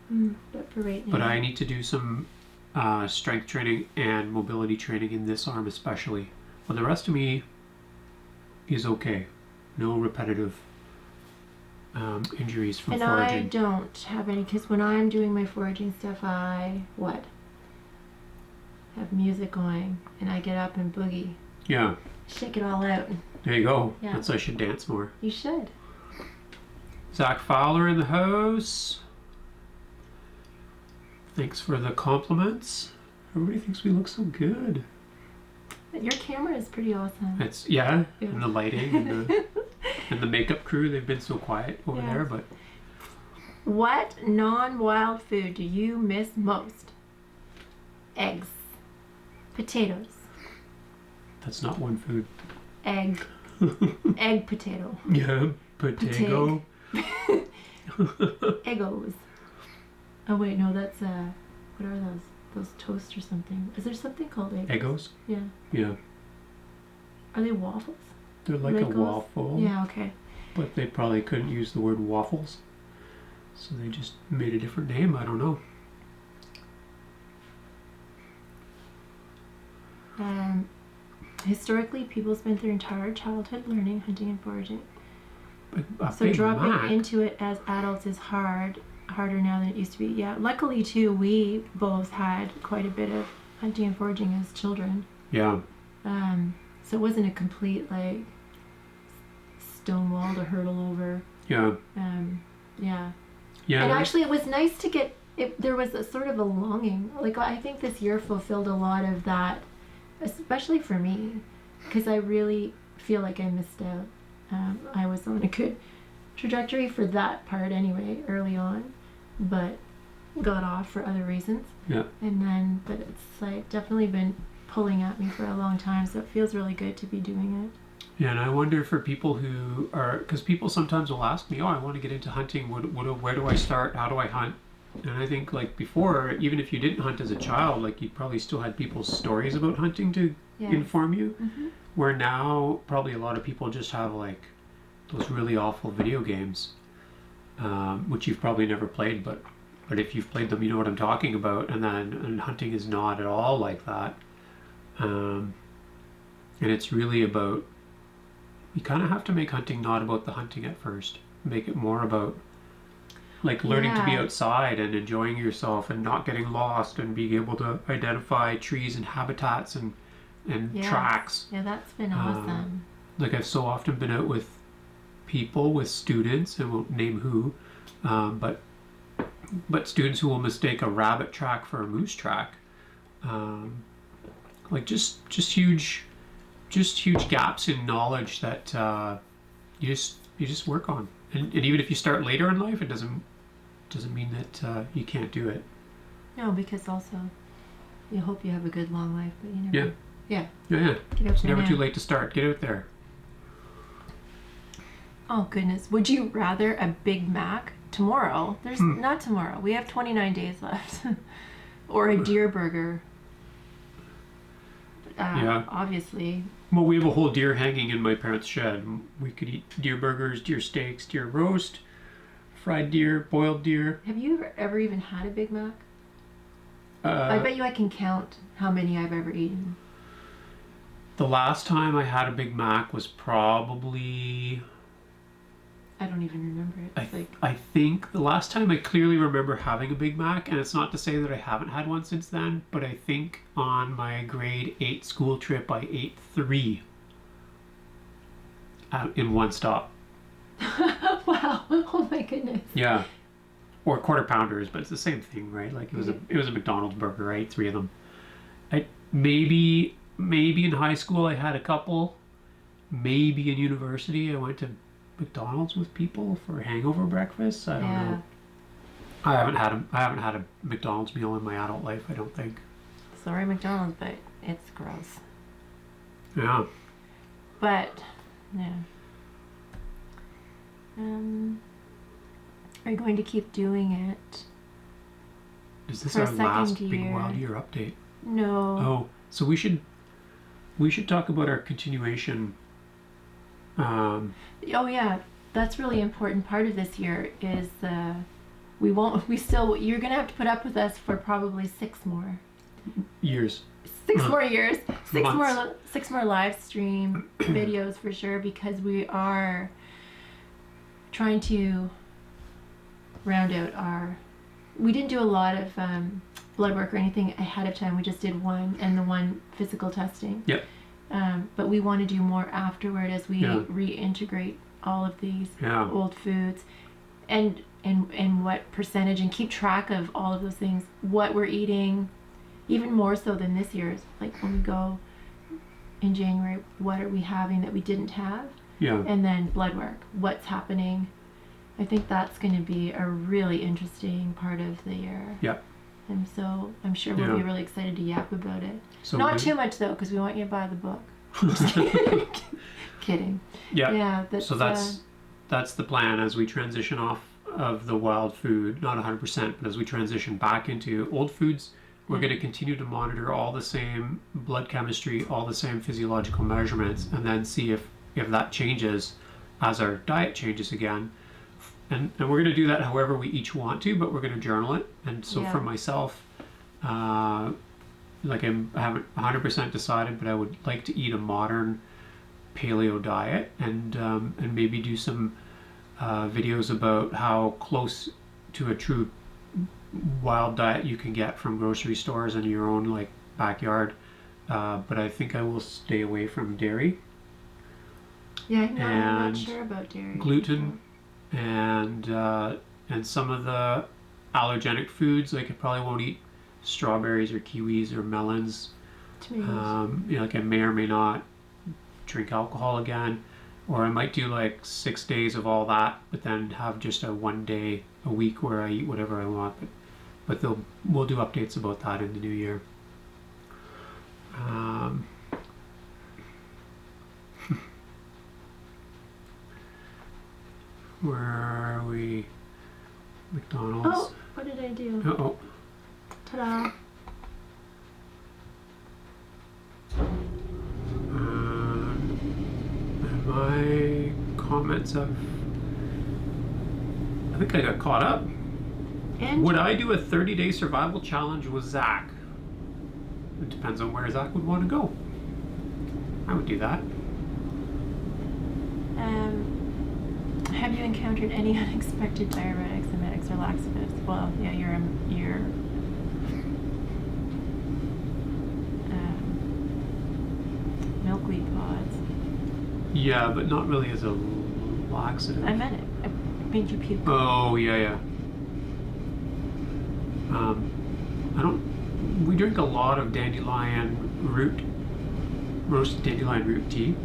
But for right now. But I need to do some strength training and mobility training in this arm especially. But the rest of me is okay. No repetitive injuries from foraging. And I don't have any, because when I'm doing my foraging stuff, I have music going, and I get up and boogie. Yeah. Shake it all out. There you go. Yeah. That's why I should dance more. You should. Zach Fowler in the house. Thanks for the compliments. Everybody thinks we look so good. Your camera is pretty awesome. It's and the lighting and the makeup crew. They've been so quiet over there, but. What non-wild food do you miss most? Eggs, potatoes. That's not one food. Egg, egg potato. Yeah, potato. Eggos. Oh wait, no, that's what are those? Those toast or something? Is there something called Eggos? Eggos? Yeah. Yeah. Are they waffles? They're like a waffle. Yeah. Okay. But they probably couldn't use the word waffles, so they just made a different name. I don't know. Historically, people spent their entire childhood learning, hunting, and foraging. So Big dropping Mac. into it as adults is harder now than it used to be. Yeah, luckily too, we both had quite a bit of hunting and foraging as children. Yeah. So it wasn't a complete like stone wall to hurdle over. Yeah. Yeah. Yeah. And actually, it was nice to get. There was a sort of a longing. Like I think this year fulfilled a lot of that, especially for me, because I really feel like I missed out. I was on a good trajectory for that part anyway, early on, but got off for other reasons. Yeah. And then, but it's like definitely been pulling at me for a long time, so it feels really good to be doing it. Yeah, and I wonder for people who are, because people sometimes will ask me, oh, I want to get into hunting, where do I start, how do I hunt? And I think like before, even if you didn't hunt as a child, like you probably still had people's stories about hunting to inform you. Mm-hmm. Where now probably a lot of people just have like those really awful video games, which you've probably never played, but if you've played them, you know what I'm talking about. And hunting is not at all like that. And it's really about, you kind of have to make hunting not about the hunting at first. Make it more about like learning to be outside and enjoying yourself and not getting lost and being able to identify trees and habitats and tracks. Yeah, that's been awesome. Like I've so often been out with people, with students, and won't name who, but students who will mistake a rabbit track for a moose track. Like just huge gaps in knowledge that you just work on. And even if you start later in life, it doesn't mean that you can't do it. No, because also you hope you have a good long life, but you never. Yeah. It's never too late to start. Get out there. Oh goodness, would you rather a Big Mac tomorrow? There's not tomorrow. We have 29 days left. Or a deer burger. Yeah. obviously. Well, we have a whole deer hanging in my parents' shed. We could eat deer burgers, deer steaks, deer roast, fried deer, boiled deer. Have you ever even had a Big Mac? I bet you I can count how many I've ever eaten. The last time I had a Big Mac was probably... I don't even remember it. I think the last time I clearly remember having a Big Mac, and it's not to say that I haven't had one since then, but I think on my grade 8 school trip I ate 3 in one stop. Wow! Oh my goodness. Yeah, or quarter pounders, but it's the same thing, right? Like it was a McDonald's burger. I ate 3 of them. Maybe in high school I had a couple. Maybe in university I went to McDonald's with people for hangover breakfast. I don't know. I haven't had a McDonald's meal in my adult life, I don't think. Sorry, McDonald's, but it's gross. Yeah. But yeah. Are you going to keep doing it? Is this for our a second last Big year? Wild Year update? No. Oh, so we should talk about our continuation. Oh yeah, that's really important part of this year is you're gonna have to put up with us for probably 6 more Years. 6 more years, Months. 6 more live stream videos for sure, because we are trying to round out we didn't do a lot of blood work or anything ahead of time. We just did one, and the one physical testing. Yep. But we want to do more afterward as we Yeah. reintegrate all of these Yeah. old foods and what percentage, and keep track of all of those things, what we're eating, even more so than this year's. Like when we go in January, what are we having that we didn't have? Yeah. And then blood work, what's happening. I think that's going to be a really interesting part of the year. Yeah. And so I'm sure we'll be Yeah. really excited to yap about it. So Not too much though, because we want you to buy the book. Kidding. Yeah. Yeah. So that's the plan as we transition off of the wild food, not 100%, but as we transition back into old foods, we're going to continue to monitor all the same blood chemistry, all the same physiological measurements, and then see if that changes as our diet changes again. And we're going to do that however we each want to, but we're going to journal it. And so for myself, like I haven't 100% decided, but I would like to eat a modern paleo diet, and maybe do some videos about how close to a true wild diet you can get from grocery stores and your own like backyard. But I think I will stay away from dairy. Yeah, no, I'm not and sure about dairy. gluten, and some of the allergenic foods. Like I probably won't eat strawberries or kiwis or melons. Tomatoes. Like I may or may not drink alcohol again, or I might do like 6 days of all that, but then have just a 1 day a week where I eat whatever I want. But we'll do updates about that in the new year. Where are we? McDonald's. Oh, what did I do? Uh-oh. Ta-da. And my comments have... I think I got caught up. And Would I do a 30-day survival challenge with Zach? It depends on where Zach would want to go. I would do that. have you encountered any unexpected diuretics, emetics, or laxatives? Well, yeah, your milkweed pods. Yeah, but not really as a laxative. I meant it. It made you puke. Oh, yeah. We drink a lot of roasted dandelion root tea.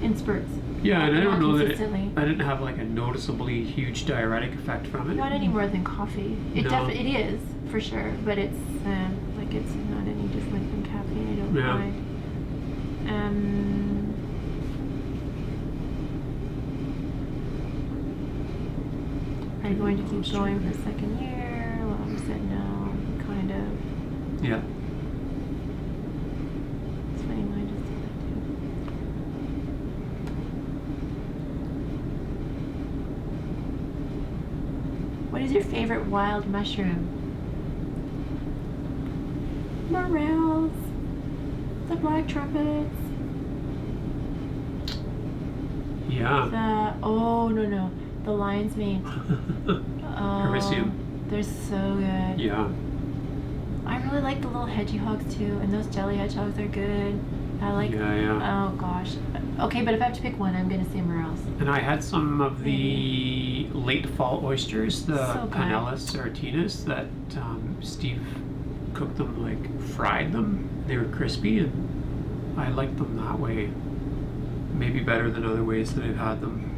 In spurts. Yeah, and I don't know that I consistently. didn't have like a noticeably huge diuretic effect from it. Not any more than coffee. It No. it is for sure, but it's it's not any different than caffeine. I don't Yeah. find. Are you going to keep going for a second year? Well, we said no, kind of. Yeah. What is your favorite wild mushroom? Morels. The black trumpets. Yeah. No. The lion's mane. Hericium. They're so good. Yeah. I really like the little hedgehogs too, and those jelly hedgehogs are good. I like. Yeah. Oh gosh. Okay, but if I have to pick one, I'm gonna say morels. And I had some of the late fall oysters, the So good. Panellus artinus, that Steve cooked them, like fried them. They were crispy, and I liked them that way. Maybe better than other ways that I've had them.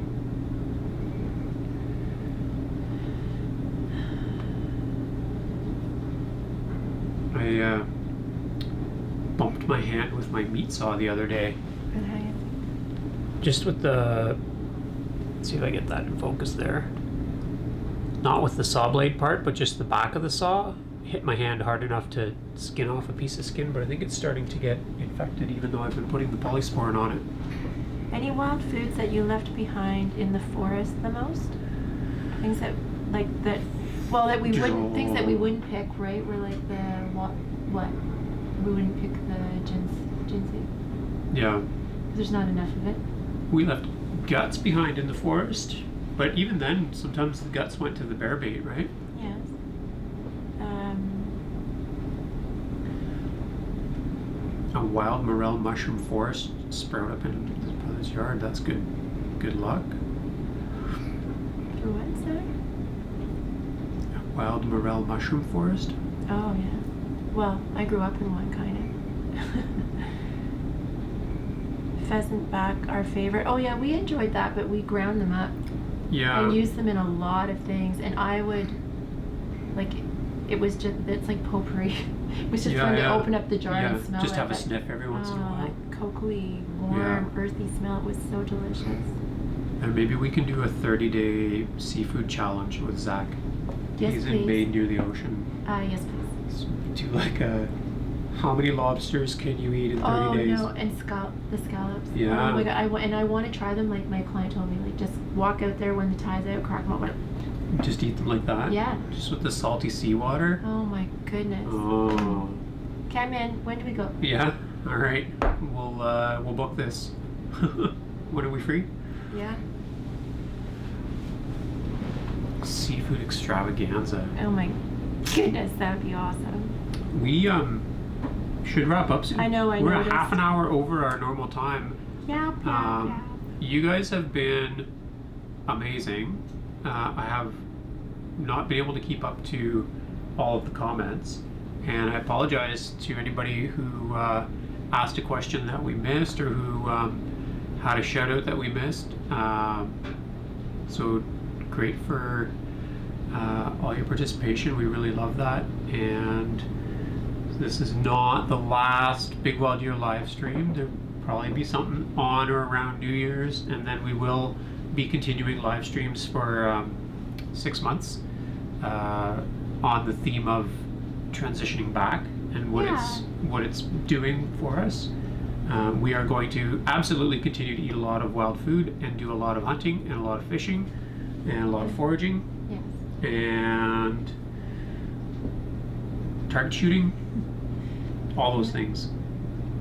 I bumped my hand with my meat saw the other day. Okay. Just with the, let's see if I get that in focus there. Not with the saw blade part, but just the back of the saw. Hit my hand hard enough to skin off a piece of skin, but I think it's starting to get infected even though I've been putting the polysporin on it. Any wild foods that you left behind in the forest the most? Things that things that we wouldn't pick, right? Were like the what? We wouldn't pick the ginseng. Yeah. There's not enough of it. We left guts behind in the forest, but even then, sometimes the guts went to the bear bait, right? Yes. A wild morel mushroom forest sprout up in his brother's yard. That's good. Good luck. For what, sorry? A wild morel mushroom forest. Oh yeah. Well, I grew up in one kind of. Pheasant back, our favorite. Oh yeah, we enjoyed that, but we ground them up. Yeah. And used them in a lot of things, and I would, like, it's like potpourri. It was just fun to open up the jar and smell just it. have a sniff every once in a while. That cocoa-y, warm, earthy smell. It was so delicious. And maybe we can do a 30-day seafood challenge with Zach. Yes, He's please. in Maine near the ocean. Yes, please. So do like a, how many lobsters can you eat in 30 days? Oh no, and the scallops. Yeah. Oh my god, I want to try them. Like my client told me, like just walk out there when the tide's out, crack them up. Just eat them like that? Yeah. Just with the salty seawater? Oh my goodness. Oh. Okay, man. When do we go? Yeah. All right. We'll book this. When are we free? Yeah. Seafood extravaganza. Oh my goodness, that would be awesome. We should wrap up soon. I know. We're noticed. a half an hour over our normal time. Yeah. You guys have been amazing. I have not been able to keep up to all of the comments, and I apologize to anybody who asked a question that we missed or who had a shout out that we missed. So great for all your participation. We really love that, and this is not the last Big Wild Year live stream. There'll probably be something on or around New Year's, and then we will be continuing live streams for 6 months on the theme of transitioning back and what it's doing for us. We are going to absolutely continue to eat a lot of wild food and do a lot of hunting and a lot of fishing and a lot of foraging. Yes. And target shooting, all those things,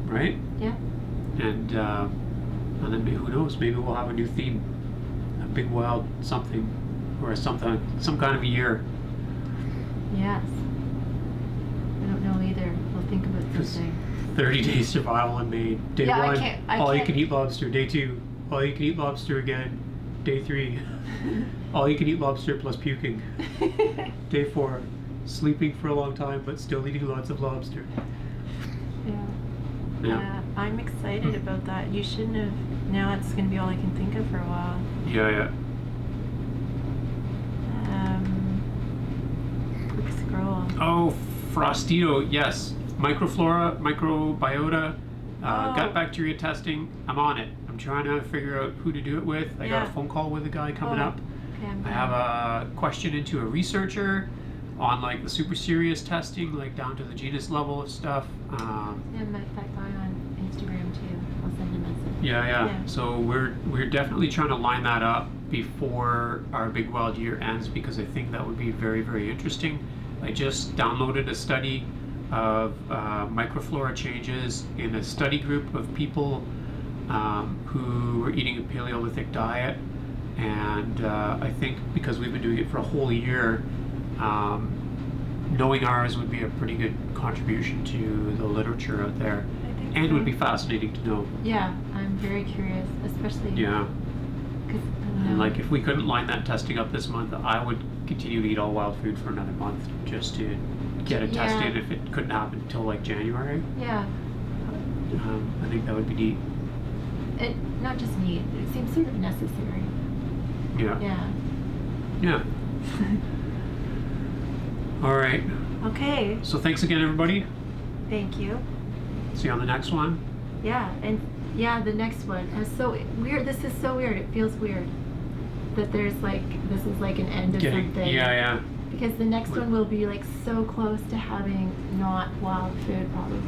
right? Yeah. And then maybe, who knows, maybe we'll have a new theme, a big wild something, or some kind of a year. Yes. I don't know either. We'll think about something. 30-day survival in Maine. Day Yeah, one, I all you can't. can eat lobster. Day 2, all you can eat lobster again. Day 3, all you can eat lobster plus puking. Day 4, sleeping for a long time but still eating lots of lobster. Yeah. I'm excited about that. You shouldn't have. Now it's going to be all I can think of for a while. Yeah. Quick scroll. Oh, Frostito, yes. Microflora, microbiota, gut bacteria testing. I'm on it. I'm trying to figure out who to do it with. I got a phone call with a guy coming up. Okay, I have a question into a researcher on like the super serious testing, like down to the genus level of stuff. Yeah, I met that guy on Instagram too. I'll send a message. Yeah. Yeah. So we're definitely trying to line that up before our big wild year ends, because I think that would be very, very interesting. I just downloaded a study of microflora changes in a study group of people who were eating a Paleolithic diet, and I think because we've been doing it for a whole year, knowing ours would be a pretty good contribution to the literature out there, I think and so. would be fascinating to know. Yeah, I'm very curious, especially Yeah. because And like, if we couldn't line that testing up this month, I would continue to eat all wild food for another month just to get it Yeah. tested. If it couldn't happen until like January, yeah, I think that would be neat. it not just neat. It seems sort of necessary. Yeah. Yeah. Yeah. All right. Okay. So thanks again, everybody. Thank you. See you on the next one. Yeah, and yeah, the next one is so weird. This is so weird. It feels weird that there's like this is like an end of something. Yeah. Because the next one will be like so close to having not wild food probably,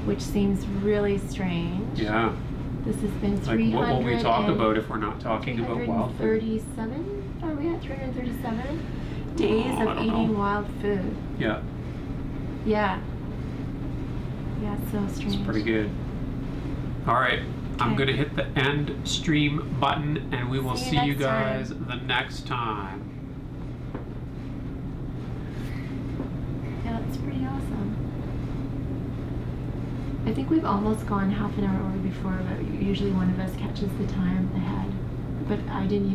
which seems really strange. Yeah. This has been Like, 300. what will we talk about if we're not talking about wild food? 337? Are we at 337 days Oh, I of don't eating know. wild food? Yeah. Yeah. Yeah, it's so strange. It's pretty good. All right. I'm Okay. going to hit the end stream button, and we will See see you you next time. guys the next time. Yeah, that's pretty awesome. I think we've almost gone half an hour over before, but usually one of us catches the time ahead. But I didn't even